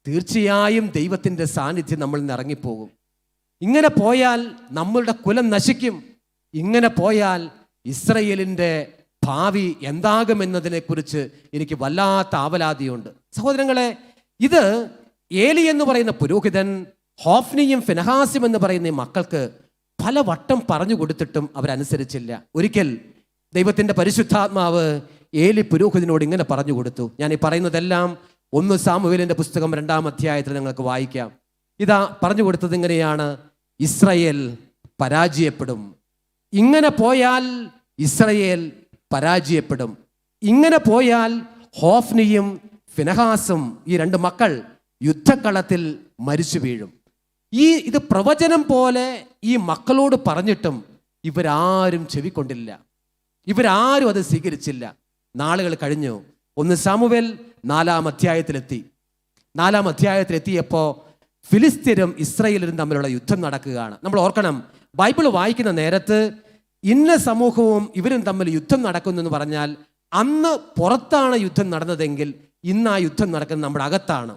തീർച്ചയായും ദൈവത്തിൻ്റെ സാന്നിധ്യം നമ്മളിൽ നിന്ന് ഇറങ്ങിപ്പോകും. ഇങ്ങനെ പോയാൽ നമ്മളുടെ കുലം നശിക്കും. ഇങ്ങനെ പോയാൽ ഇസ്രായേലിൻ്റെ ഭാവി എന്താകുമെന്നതിനെക്കുറിച്ച് എനിക്ക് വല്ലാത്ത ആവലാതിയുണ്ട്. സഹോദരങ്ങളെ, ഇത് ഏലി എന്ന് പറയുന്ന പുരോഹിതൻ ഹോഫ്നിയും ഫിനഹാസും എന്ന് പറയുന്ന മക്കൾക്ക് പലവട്ടം പറഞ്ഞു കൊടുത്തിട്ടും അവരനുസരിച്ചില്ല. ഒരിക്കൽ ദൈവത്തിൻ്റെ പരിശുദ്ധാത്മാവ് ഏലി പുരോഹിതനോട് ഇങ്ങനെ പറഞ്ഞു കൊടുത്തു. ഞാൻ ഈ പറയുന്നതെല്ലാം 1 സാമുവേലിൻ്റെ പുസ്തകം 2-ാം അധ്യായത്തിൽ നിങ്ങൾക്ക് വായിക്കാം. ഇതാ പറഞ്ഞു കൊടുത്തത് ഇങ്ങനെയാണ്: ഇസ്രായേൽ പരാജയപ്പെടും. ഇങ്ങനെ പോയാൽ ഇസ്രായേൽ പരാജയപ്പെടും. ഇങ്ങനെ പോയാൽ ഹോഫ്നിയും ഫിനഹാസും ഈ 2 മക്കൾ യുദ്ധക്കളത്തിൽ മരിച്ചു വീഴും. ഇത് പ്രവചനം പോലെ ഈ മക്കളോട് പറഞ്ഞിട്ടും ഇവരാരും ചെവിക്കൊണ്ടില്ല. ഇവരാരും അത് സ്വീകരിച്ചില്ല. നാളുകൾ കഴിഞ്ഞു. 1 സാമുവേൽ 4-ാം അധ്യായത്തിലെത്തി. 4-ാം അധ്യായത്തിലെത്തിയപ്പോൾ ഫിലിസ്ത്യരും ഇസ്രായേലും തമ്മിലുള്ള യുദ്ധം നടക്കുകയാണ്. നമ്മൾ ഓർക്കണം, ബൈബിൾ വായിക്കുന്ന നേരത്ത് ഇന്ന സമൂഹവും ഇവരും തമ്മിൽ യുദ്ധം നടക്കുന്നു എന്ന് പറഞ്ഞാൽ അന്ന് പുറത്താണ് യുദ്ധം നടന്നതെങ്കിൽ ഇന്ന് ആ യുദ്ധം നടക്കുന്നത് നമ്മുടെ അകത്താണ്.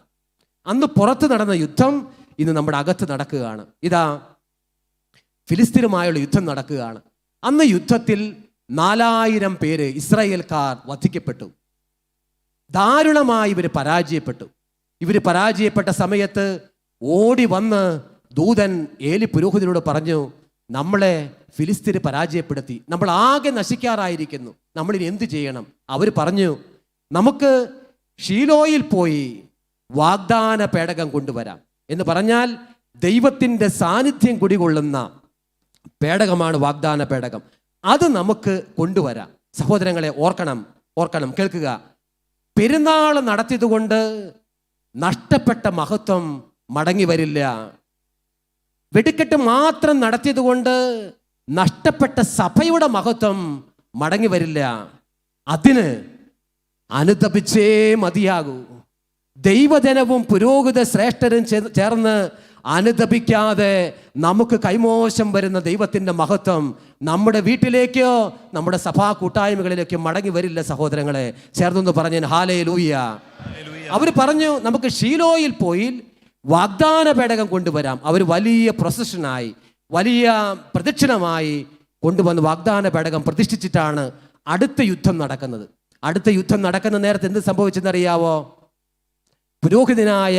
അന്ന് പുറത്ത് നടന്ന യുദ്ധം ഇന്ന് നമ്മുടെ അകത്ത് നടക്കുകയാണ്. ഇതാ ഫിലിസ്തീനുമായുള്ള യുദ്ധം നടക്കുകയാണ്. അന്ന് യുദ്ധത്തിൽ 4000 പേര് ഇസ്രായേൽക്കാർ വധിക്കപ്പെട്ടു. ദാരുണമായി ഇവർ പരാജയപ്പെട്ടു. ഇവർ പരാജയപ്പെട്ട സമയത്ത് ഓടി വന്ന് ദൂതൻ ഏലി പുരോഹിതനോട് പറഞ്ഞു, നമ്മളെ ഫിലിസ്തീന് പരാജയപ്പെടുത്തി, നമ്മൾ ആകെ നശിക്കാറായിരിക്കുന്നു, നമ്മളിനി എന്ത് ചെയ്യണം? അവർ പറഞ്ഞു, നമുക്ക് ഷീലോയിൽ പോയി വാഗ്ദാന പേടകം കൊണ്ടുവരാം. എന്ന് പറഞ്ഞാൽ ദൈവത്തിൻ്റെ സാന്നിധ്യം കുടികൊള്ളുന്ന പേടകമാണ് വാഗ്ദാന പേടകം. അത് നമുക്ക് കൊണ്ടുവരാം. സഹോദരങ്ങളെ, ഓർക്കണം, കേൾക്കുക. പെരുന്നാൾ നടത്തിയതുകൊണ്ട് നഷ്ടപ്പെട്ട മഹത്വം മടങ്ങി വരില്ല. വെടിക്കെട്ട് മാത്രം നടത്തിയതുകൊണ്ട് നഷ്ടപ്പെട്ട സഭയുടെ മഹത്വം മടങ്ങി വരില്ല. അതിന് അനുതപിച്ചേ മതിയാകൂ. ദൈവജനവും പുരോഹിത ശ്രേഷ്ഠരും ചേർന്ന് അനുതപിക്കാതെ നമുക്ക് കൈമോശം വരുന്ന ദൈവത്തിൻ്റെ മഹത്വം നമ്മുടെ വീട്ടിലേക്കോ നമ്മുടെ സഭാ കൂട്ടായ്മകളിലേക്കോ മടങ്ങി വരില്ല. സഹോദരങ്ങളെ, ചേർന്നൊന്ന് പറഞ്ഞു ഹല്ലേലൂയ. അവർ പറഞ്ഞു, നമുക്ക് ഷീലോയിൽ പോയി വാഗ്ദാന പേടകം കൊണ്ടുവരാം. അവർ വലിയ പ്രൊസഷനായി, വലിയ പ്രദക്ഷിണമായി കൊണ്ടുവന്ന് വാഗ്ദാന പേടകം പ്രതിഷ്ഠിച്ചിട്ടാണ് അടുത്ത യുദ്ധം നടക്കുന്നത്. അടുത്ത യുദ്ധം നടക്കുന്ന നേരത്തെ എന്ത് സംഭവിച്ചെന്നറിയാവോ? പുരോഹിതനായ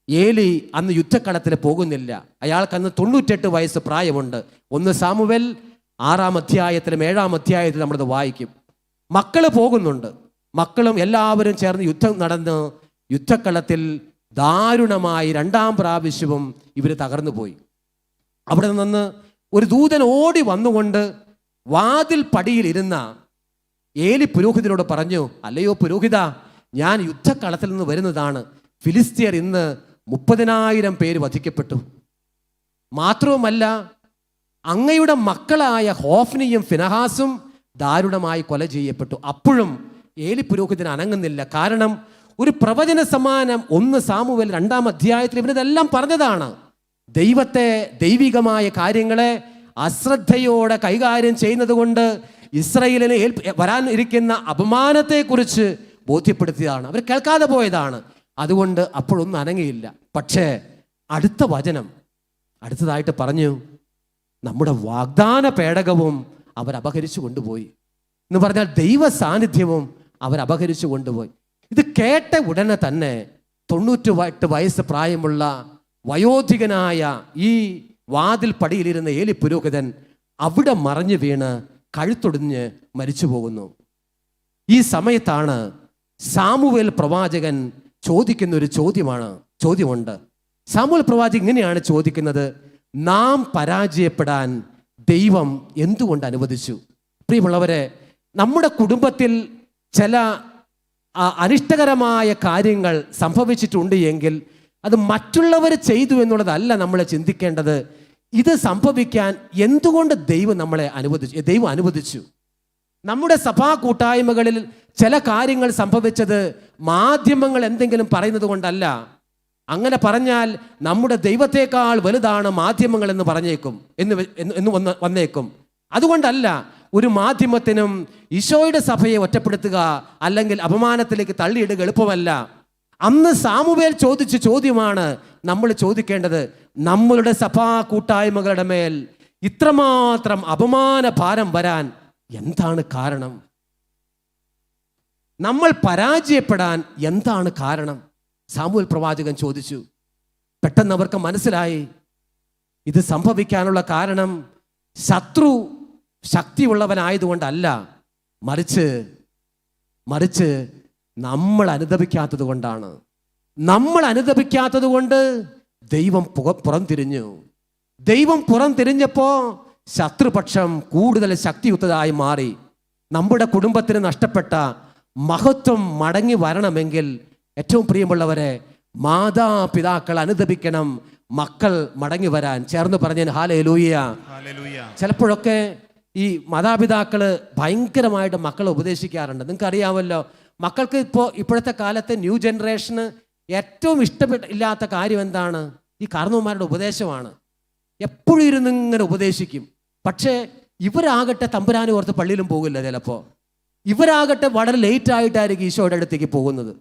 ഏലി അന്ന് യുദ്ധക്കളത്തിൽ പോകുന്നില്ല. അയാൾക്കന്ന് 98 വയസ്സ് പ്രായമുണ്ട്. 1 സാമുവേൽ 6-ാം അധ്യായത്തിലും 7-ാം അധ്യായത്തിലും നമ്മളത് വായിക്കും. മക്കള് പോകുന്നുണ്ട്. മക്കളും എല്ലാവരും ചേർന്ന് യുദ്ധം നടന്ന് യുദ്ധക്കളത്തിൽ ദാരുണമായി 2-ാം പ്രാവശ്യവും ഇവർ തകർന്നു പോയി. അവിടെ നിന്ന് ഒരു ദൂതൻ ഓടി വന്നുകൊണ്ട് വാതിൽ പടിയിലിരുന്ന ഏലി പുരോഹിതനോട് പറഞ്ഞു, അല്ലയോ പുരോഹിത, ഞാൻ യുദ്ധക്കളത്തിൽ നിന്ന് വരുന്നതാണ്. ഫിലിസ്ത്യർ ഇന്ന് 30,000 പേര് വധിക്കപ്പെട്ടു. മാത്രവുമല്ല, അങ്ങയുടെ മക്കളായ ഹോഫ്നിയും ഫിനഹാസും ദാരുണമായി കൊല ചെയ്യപ്പെട്ടു. അപ്പോഴും ഏലി പുരോഹിതൻ അനങ്ങുന്നില്ല. കാരണം ഒരു പ്രവചന സമാനം 1 സാമുവേൽ 2-ാം അധ്യായത്തിൽ ഇവരിതെല്ലാം പറഞ്ഞതാണ്. ദൈവത്തെ, ദൈവികമായ കാര്യങ്ങളെ അശ്രദ്ധയോടെ കൈകാര്യം ചെയ്യുന്നത് കൊണ്ട് ഇസ്രായേലിന് വരാൻ ഇരിക്കുന്ന അപമാനത്തെക്കുറിച്ച് ബോധ്യപ്പെടുത്തിയതാണ്. അവർ കേൾക്കാതെ പോയതാണ്. അതുകൊണ്ട് അപ്പോഴൊന്നും അനങ്ങിയില്ല. പക്ഷേ അടുത്ത വചനം അടുത്തതായിട്ട് പറഞ്ഞു, നമ്മുടെ വാഗ്ദാന പേടകവും അവർ അപഹരിച്ചു കൊണ്ടുപോയി എന്ന് പറഞ്ഞാൽ ദൈവ സാന്നിധ്യവും അവർ അപഹരിച്ചു കൊണ്ടുപോയി. ഇത് കേട്ട ഉടനെ തന്നെ 98 വയസ്സ് പ്രായമുള്ള വയോധികനായ ഈ വാതിൽ പടിയിലിരുന്ന ഏലി പുരോഹിതൻ അവിടെ മറിഞ്ഞു വീണ് കഴുത്തൊടിഞ്ഞ് മരിച്ചു പോകുന്നു. ഈ സമയത്താണ് സാമുവേൽ പ്രവാചകൻ ചോദിക്കുന്ന ഒരു ചോദ്യമുണ്ട്. സാമുവേൽ പ്രവാചകൻ ഇങ്ങനെയാണ് ചോദിക്കുന്നത്: നാം പരാജയപ്പെടാൻ ദൈവം എന്തുകൊണ്ട് അനുവദിച്ചു? പ്രിയമുള്ളവരെ, നമ്മുടെ കുടുംബത്തിൽ ചില അനിഷ്ടകരമായ കാര്യങ്ങൾ സംഭവിച്ചിട്ടുണ്ട് എങ്കിൽ അത് മറ്റുള്ളവർ ചെയ്തു എന്നുള്ളതല്ല നമ്മൾ ചിന്തിക്കേണ്ടത്. ഇത് സംഭവിക്കാൻ എന്തുകൊണ്ട് ദൈവം അനുവദിച്ചു? നമ്മുടെ സഭാ കൂട്ടായ്മകളിൽ ചില കാര്യങ്ങൾ സംഭവിച്ചത് മാധ്യമങ്ങൾ എന്തെങ്കിലും പറയുന്നത് കൊണ്ടല്ല. അങ്ങനെ പറഞ്ഞാൽ നമ്മുടെ ദൈവത്തെക്കാൾ വലുതാണ് മാധ്യമങ്ങൾ എന്ന് പറഞ്ഞേക്കും എന്ന് വന്നേക്കും. അതുകൊണ്ടല്ല ഒരു മാധ്യമത്തിനും ഈശോയുടെ സഭയെ ഒറ്റപ്പെടുത്തുക അല്ലെങ്കിൽ അപമാനത്തിലേക്ക് തള്ളിയിടുക എളുപ്പമല്ല. അന്ന് സാമുവേൽ ചോദിച്ച ചോദ്യമാണ് നമ്മൾ ചോദിക്കേണ്ടത്. നമ്മളുടെ സഭാ കൂട്ടായ്മകളുടെ മേൽ ഇത്രമാത്രം അപമാന ഭാരം വരാൻ എന്താണ് കാരണം? നമ്മൾ പരാജയപ്പെടാൻ എന്താണ് കാരണം? സാമുവേൽ പ്രവാചകൻ ചോദിച്ചു. പെട്ടെന്ന് അവർക്ക് മനസ്സിലായി ഇത് സംഭവിക്കാനുള്ള കാരണം ശത്രു ശക്തിയുള്ളവനായതുകൊണ്ടല്ല, മറിച്ച് നമ്മൾ അനുദപിക്കാത്തത് കൊണ്ടാണ്. നമ്മൾ അനുദപിക്കാത്തത് കൊണ്ട് ദൈവം പുറംതിരിഞ്ഞു. ദൈവം പുറംതിരിഞ്ഞപ്പോൾ ശത്രുപക്ഷം കൂടുതൽ ശക്തിയുക്തമായി മാറി. നമ്മുടെ കുടുംബത്തിന് നഷ്ടപ്പെട്ട മഹത്വം മടങ്ങി വരണമെങ്കിൽ ഏറ്റവും പ്രിയമുള്ളവരെ, മാതാപിതാക്കൾ അനുദപിക്കണം, മക്കൾ മടങ്ങി വരാൻ. ചേർന്ന് പറഞ്ഞാൽ ഹല്ലേലൂയ. ചിലപ്പോഴൊക്കെ ഈ മാതാപിതാക്കൾ ഭയങ്കരമായിട്ട് മക്കളെ ഉപദേശിക്കാറുണ്ട്. നിങ്ങൾക്ക് അറിയാമല്ലോ, മക്കൾക്ക് ഇപ്പോഴത്തെ കാലത്തെ ന്യൂ ജനറേഷന് ഏറ്റവും ഇല്ലാത്ത കാര്യം എന്താണ്? ഈ കാരണവന്മാരുടെ ഉപദേശമാണ്. എപ്പോഴും ഇരുന്ന് ഇങ്ങനെ ഉപദേശിക്കും. പക്ഷേ ഇവരാകട്ടെ തമ്പുരാനെ ഓർത്ത് പള്ളിയിലും പോകില്ല. ചിലപ്പോൾ ഇവരാകട്ടെ വളരെ ലേറ്റ് ആയിട്ടായിരിക്കും ഈശോയുടെ അടുത്തേക്ക് പോകുന്നത്.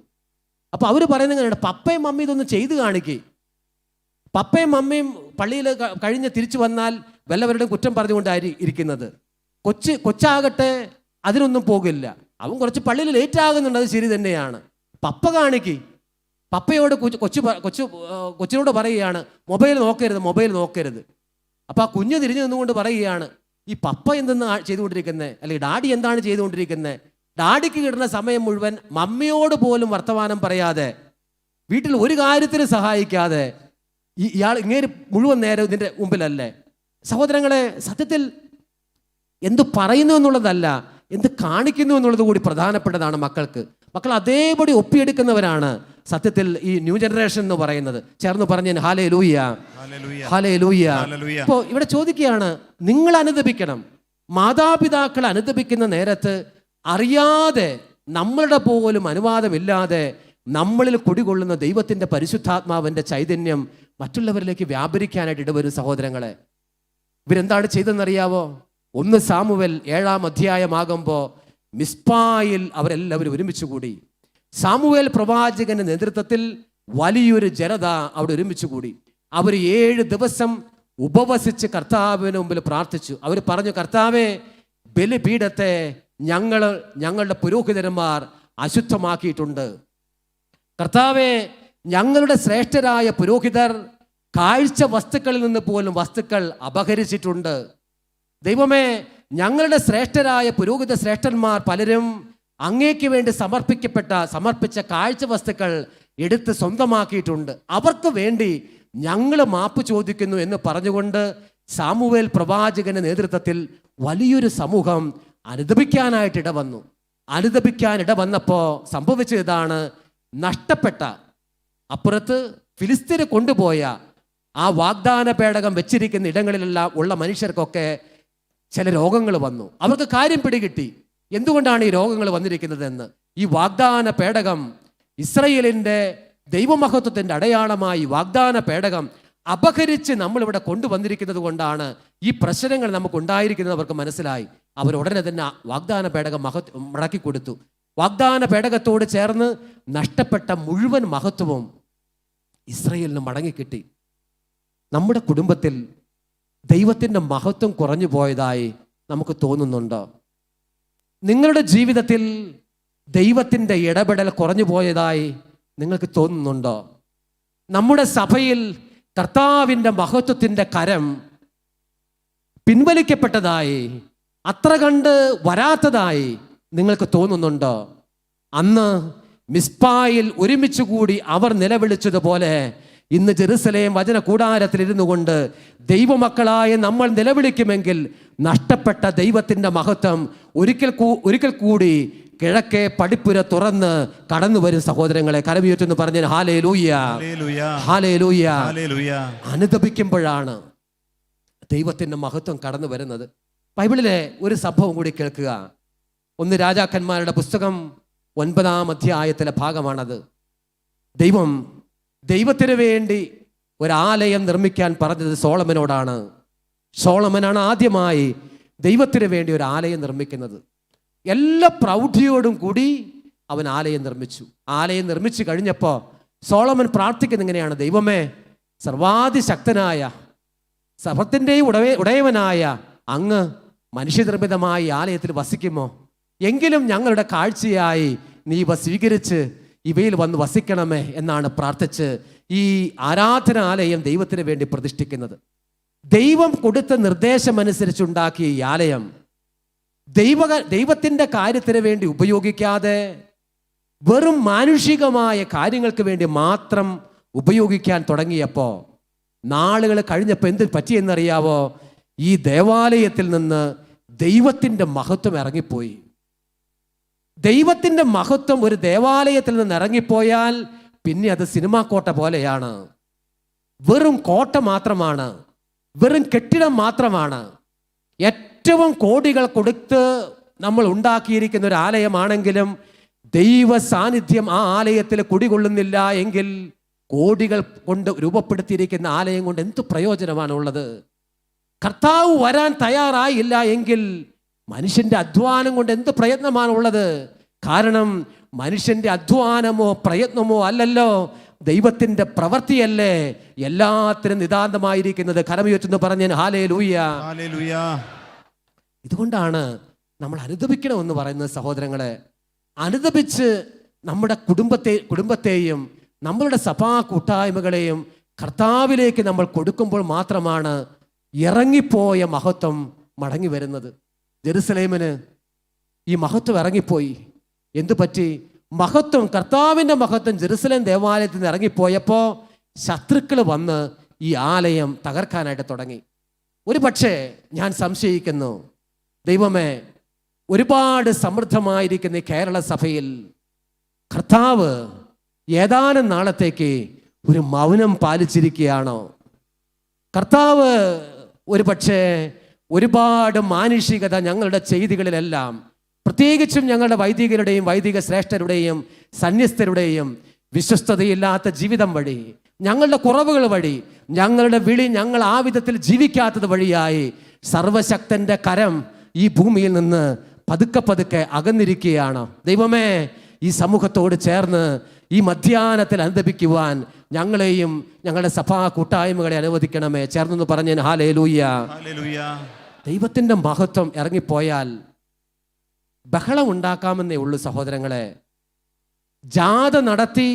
അപ്പോൾ അവർ പറയുന്നത് എങ്ങനെയാണ്? പപ്പയും മമ്മിയും ഇതൊന്ന് ചെയ്ത് കാണിക്കേ. പപ്പയും മമ്മിയും പള്ളിയിൽ കഴിഞ്ഞ് തിരിച്ചു വന്നാൽ വല്ലവരുടെയും കുറ്റം പറഞ്ഞുകൊണ്ടായിരിക്കും ഇരിക്കുന്നത്. കൊച്ചാകട്ടെ അതിനൊന്നും പോകില്ല. അവൻ കുറച്ച് പള്ളിയിൽ ലേറ്റ് ആകുന്നുണ്ട്, അത് ശരി തന്നെയാണ്. പപ്പ കാണിക്ക്. പപ്പയോട് കൊച്ചിനോട് പറയുകയാണ് മൊബൈൽ നോക്കരുത്. അപ്പോൾ ആ കുഞ്ഞ് തിരിഞ്ഞു നിന്നുകൊണ്ട് പറയുകയാണ്, ഈ പപ്പ എന്തെന്ന് ചെയ്തുകൊണ്ടിരിക്കുന്നത്, അല്ലെങ്കിൽ ഡാഡി എന്താണ് ചെയ്തുകൊണ്ടിരിക്കുന്നത്? ഡാഡിക്ക് കിട്ടുന്ന സമയം മുഴുവൻ മമ്മിയോട് പോലും വർത്തമാനം പറയാതെ, വീട്ടിൽ ഒരു കാര്യത്തിന് സഹായിക്കാതെ ഇയാൾ ഇങ്ങേര് മുഴുവൻ നേരം ഇതിൻ്റെ മുമ്പിലല്ലേ? സഹോദരങ്ങളെ, സത്യത്തിൽ എന്ത് പറയുന്നു എന്നുള്ളതല്ല, എന്ത് കാണിക്കുന്നു എന്നുള്ളത് കൂടി പ്രധാനപ്പെട്ടതാണ് മക്കൾക്ക്. മക്കൾ അതേപടി ഒപ്പിയെടുക്കുന്നവരാണ് സത്യത്തിൽ ഈ ന്യൂ ജനറേഷൻ എന്ന് പറയുന്നത്. ചേർന്ന് പറഞ്ഞ ഹല്ലേലൂയ, ഹല്ലേലൂയ. ഇപ്പോൾ ഇവിടെ ചോദിക്കുകയാണ്, നിങ്ങൾ അനുദപിക്കണം. മാതാപിതാക്കൾ അനുദപിക്കുന്ന നേരത്ത് അറിയാതെ, നമ്മളുടെ പോലും അനുവാദമില്ലാതെ നമ്മളിൽ കുടികൊള്ളുന്ന ദൈവത്തിൻ്റെ പരിശുദ്ധാത്മാവിൻ്റെ ചൈതന്യം മറ്റുള്ളവരിലേക്ക് വ്യാപരിക്കാനായിട്ട് ഇടവരും. സഹോദരങ്ങളെ, ഇവരെന്താണ് ചെയ്തെന്നറിയാവോ? 1 സാമുവേൽ 7-ാം അധ്യായമാകുമ്പോൾ മിസ്പായിൽ അവരെല്ലാവരും ഒരുമിച്ച് കൂടി. സാമുവേൽ പ്രവാചകന്റെ നേതൃത്വത്തിൽ വലിയൊരു ജനത അവിടെ ഒരുമിച്ച് കൂടി. അവർ 7 ദിവസം ഉപവസിച്ച് കർത്താവിന് മുമ്പിൽ പ്രാർത്ഥിച്ചു. അവർ പറഞ്ഞു, കർത്താവേ, ബലിപീഠത്തെ ഞങ്ങളുടെ പുരോഹിതന്മാർ അശുദ്ധമാക്കിയിട്ടുണ്ട്. കർത്താവേ, ഞങ്ങളുടെ ശ്രേഷ്ഠരായ പുരോഹിതർ കാഴ്ച വസ്തുക്കളിൽ നിന്ന് പോലും വസ്തുക്കൾ അപഹരിച്ചിട്ടുണ്ട്. ദൈവമേ, ഞങ്ങളുടെ ശ്രേഷ്ഠരായ പുരോഹിത ശ്രേഷ്ഠന്മാർ പലരും അങ്ങേക്ക് വേണ്ടി സമർപ്പിച്ച കാഴ്ച വസ്തുക്കൾ എടുത്ത് സ്വന്തമാക്കിയിട്ടുണ്ട്. അവർക്ക് വേണ്ടി ഞങ്ങൾ മാപ്പ് ചോദിക്കുന്നു എന്ന് പറഞ്ഞുകൊണ്ട് സാമുവേൽ പ്രവാചകന്റെ നേതൃത്വത്തിൽ വലിയൊരു സമൂഹം അനുദപിക്കാനായിട്ട് ഇടവന്നപ്പോൾ സംഭവിച്ചതാണ്, നഷ്ടപ്പെട്ട, അപ്പുറത്ത് ഫിലിസ്തീനെ കൊണ്ടുപോയ ആ വാഗ്ദാന പേടകം വെച്ചിരിക്കുന്ന ഇടങ്ങളിലെല്ലാം ഉള്ള മനുഷ്യർക്കൊക്കെ ചില രോഗങ്ങൾ വന്നു. അവർക്ക് കാര്യം പിടികിട്ടി എന്തുകൊണ്ടാണ് ഈ രോഗങ്ങൾ വന്നിരിക്കുന്നതെന്ന്. ഈ വാഗ്ദാന പേടകം, ഇസ്രയേലിൻ്റെ ദൈവമഹത്വത്തിൻ്റെ അടയാളമായി വാഗ്ദാന പേടകം അപഹരിച്ച് നമ്മളിവിടെ കൊണ്ടുവന്നിരിക്കുന്നത് കൊണ്ടാണ് ഈ പ്രശ്നങ്ങൾ നമുക്ക് ഉണ്ടായിരിക്കുന്നത് അവർക്ക് മനസ്സിലായി. അവർ ഉടനെ തന്നെ വാഗ്ദാന പേടകം മടക്കി കൊടുത്തു. വാഗ്ദാന പേടകത്തോട് ചേർന്ന് നഷ്ടപ്പെട്ട മുഴുവൻ മഹത്വവും ഇസ്രയേലിന് മടങ്ങിക്കിട്ടി. നമ്മുടെ കുടുംബത്തിൽ ദൈവത്തിൻ്റെ മഹത്വം കുറഞ്ഞു പോയതായി നമുക്ക് തോന്നുന്നുണ്ടോ? നിങ്ങളുടെ ജീവിതത്തിൽ ദൈവത്തിൻ്റെ ഇടപെടൽ കുറഞ്ഞു പോയതായി നിങ്ങൾക്ക് തോന്നുന്നുണ്ടോ? നമ്മുടെ സഭയിൽ കർത്താവിൻ്റെ മഹത്വത്തിൻ്റെ കരം പിൻവലിക്കപ്പെട്ടതായി, അത്ര കണ്ട് വരാത്തതായി നിങ്ങൾക്ക് തോന്നുന്നുണ്ടോ? അന്ന് മിസ്പായിൽ ഒരുമിച്ച് കൂടി അവർ നിലവിളിച്ചതുപോലെ ഇന്ന് ജെറുസലേം വചന കൂടാരത്തിൽ ഇരുന്നു കൊണ്ട് ദൈവമക്കളായ നമ്മൾ നിലവിളിക്കുമെങ്കിൽ നഷ്ടപ്പെട്ട ദൈവത്തിൻ്റെ മഹത്വം ഒരിക്കൽ കൂടി കിഴക്കേ പടിപ്പുര തുറന്ന് കടന്നു വരും. സഹോദരങ്ങളെ, കരമുയർത്തുന്നു പറഞ്ഞ ഹല്ലേലൂയ, ഹല്ലേലൂയ. അനുതപിക്കുമ്പോഴാണ് ദൈവത്തിൻ്റെ മഹത്വം കടന്നു വരുന്നത്. ബൈബിളിലെ ഒരു സംഭവം കൂടി കേൾക്കുക. 1 രാജാക്കന്മാരുടെ പുസ്തകം 9-ാം അധ്യായത്തിലെ ഭാഗമാണത്. ദൈവത്തിന് വേണ്ടി ഒരാലയം നിർമ്മിക്കാൻ പറഞ്ഞത് സോളമനോടാണ്. സോളമനാണ് ആദ്യമായി ദൈവത്തിന് വേണ്ടി ഒരു ആലയം നിർമ്മിക്കുന്നത്. എല്ലാ പ്രൗഢിയോടും കൂടി അവൻ ആലയം നിർമ്മിച്ചു. ആലയം നിർമ്മിച്ചു കഴിഞ്ഞപ്പോൾ സോളമൻ പ്രാർത്ഥിക്കുന്നത് ഇങ്ങനെയാണ്: ദൈവമേ, സർവാതിശക്തനായ സർവത്തിൻ്റെയും ഉടയവനായ അങ്ങ് മനുഷ്യനിർമ്മിതമായ ആലയത്തിൽ വസിക്കുമോ? എങ്കിലും ഞങ്ങളുടെ കാഴ്ചയായി നീ ഇവ സ്വീകരിച്ച് ഇവയിൽ വന്ന് വസിക്കണമേ എന്നാണ് പ്രാർത്ഥിച്ച് ഈ ആരാധനാലയം ദൈവത്തിന് വേണ്ടി പ്രതിഷ്ഠിക്കുന്നത്. ദൈവം കൊടുത്ത നിർദ്ദേശമനുസരിച്ചുണ്ടാക്കിയ ഈ ആലയം ദൈവത്തിൻ്റെ കാര്യത്തിന് വേണ്ടി ഉപയോഗിക്കാതെ വെറും മാനുഷികമായ കാര്യങ്ങൾക്ക് വേണ്ടി മാത്രം ഉപയോഗിക്കാൻ തുടങ്ങിയപ്പോൾ നാളുകൾ കഴിഞ്ഞപ്പോൾ എന്ത് പറ്റിയെന്നറിയാവോ? ഈ ദേവാലയത്തിൽ നിന്ന് ദൈവത്തിൻ്റെ മഹത്വം ഇറങ്ങിപ്പോയി. ദൈവത്തിൻ്റെ മഹത്വം ഒരു ദേവാലയത്തിൽ നിന്ന് ഇറങ്ങിപ്പോയാൽ പിന്നെ അത് സിനിമാ കോട്ട പോലെയാണ്. വെറും കോട്ട മാത്രമാണ്, വെറും കെട്ടിടം മാത്രമാണ്. ഏറ്റവും കോടികൾ കൊടുത്ത് നമ്മൾ ഉണ്ടാക്കിയിരിക്കുന്ന ഒരു ആലയമാണെങ്കിലും ദൈവ സാന്നിധ്യം ആ ആലയത്തിൽ കുടികൊള്ളുന്നില്ല എങ്കിൽ കോടികൾ കൊണ്ട് രൂപപ്പെടുത്തിയിരിക്കുന്ന ആലയം കൊണ്ട് എന്ത് പ്രയോജനമാണുള്ളത്? കർത്താവ് വരാൻ തയ്യാറായില്ല എങ്കിൽ മനുഷ്യൻ്റെ അധ്വാനം കൊണ്ട് എന്ത് പ്രയത്നമാണുള്ളത്? കാരണം മനുഷ്യൻ്റെ അധ്വാനമോ പ്രയത്നമോ അല്ലല്ലോ, ദൈവത്തിൻ്റെ പ്രവൃത്തിയല്ലേ എല്ലാത്തിനും നിതാന്തമായിരിക്കുന്നത്. കരമുയർത്തുന്നു പറഞ്ഞ ഹല്ലേലൂയ. ഇതുകൊണ്ടാണ് നമ്മൾ അനുദപിക്കണമെന്ന് പറയുന്നത്. സഹോദരങ്ങളെ, അനുദപിച്ച് നമ്മുടെ കുടുംബത്തെയും നമ്മളുടെ സഭാ കൂട്ടായ്മകളെയും കർത്താവിലേക്ക് നമ്മൾ കൊടുക്കുമ്പോൾ മാത്രമാണ് ഇറങ്ങിപ്പോയ മഹത്വം മടങ്ങി വരുന്നത്. ജെറുസലേമിന് ഈ മഹത്വം ഇറങ്ങിപ്പോയി. എന്തു പറ്റി? മഹത്വം, കർത്താവിൻ്റെ മഹത്വം ജെറുസലേം ദേവാലയത്തിൽ നിന്ന് ഇറങ്ങിപ്പോയപ്പോൾ ശത്രുക്കൾ വന്ന് ഈ ആലയം തകർക്കാനായിട്ട് തുടങ്ങി. ഒരു പക്ഷേ ഞാൻ സംശയിക്കുന്നു, ദൈവമേ, ഒരുപാട് സമൃദ്ധമായിരിക്കുന്ന കേരള സഭയിൽ കർത്താവ് ഏതാനും നാളത്തേക്ക് ഒരു മൗനം പാലിച്ചിരിക്കുകയാണോ? കർത്താവ് ഒരു പക്ഷേ ഒരുപാട് മാനുഷികത ഞങ്ങളുടെ ചെയ്തികളിലെല്ലാം, പ്രത്യേകിച്ചും ഞങ്ങളുടെ വൈദികരുടെയും വൈദിക ശ്രേഷ്ഠരുടെയും സന്യസ്തരുടെയും വിശ്വസ്തതയില്ലാത്ത ജീവിതം വഴി, ഞങ്ങളുടെ കുറവുകൾ വഴി, ഞങ്ങളുടെ വിളി ഞങ്ങൾ ആ വിധത്തിൽ ജീവിക്കാത്തത് വഴിയായി സർവശക്തൻ്റെ കരം ഈ ഭൂമിയിൽ നിന്ന് പതുക്കെ അകന്നിരിക്കുകയാണ്. ദൈവമേ, ഈ സമൂഹത്തോട് ചേർന്ന് ഈ മധ്യാഹ്നത്തിൽ അനുദപിക്കുവാൻ ഞങ്ങളെയും ഞങ്ങളുടെ സഭാ കൂട്ടായ്മകളെ അനുവദിക്കണമേ. ചേർന്നെന്ന് പറഞ്ഞ ഹല്ലേലൂയ. ദൈവത്തിൻ്റെ മഹത്വം ഇറങ്ങിപ്പോയാൽ ബഹളം ഉണ്ടാക്കാമെന്നേ ഉള്ളൂ. സഹോദരങ്ങളെ, ജാഥ നടത്തി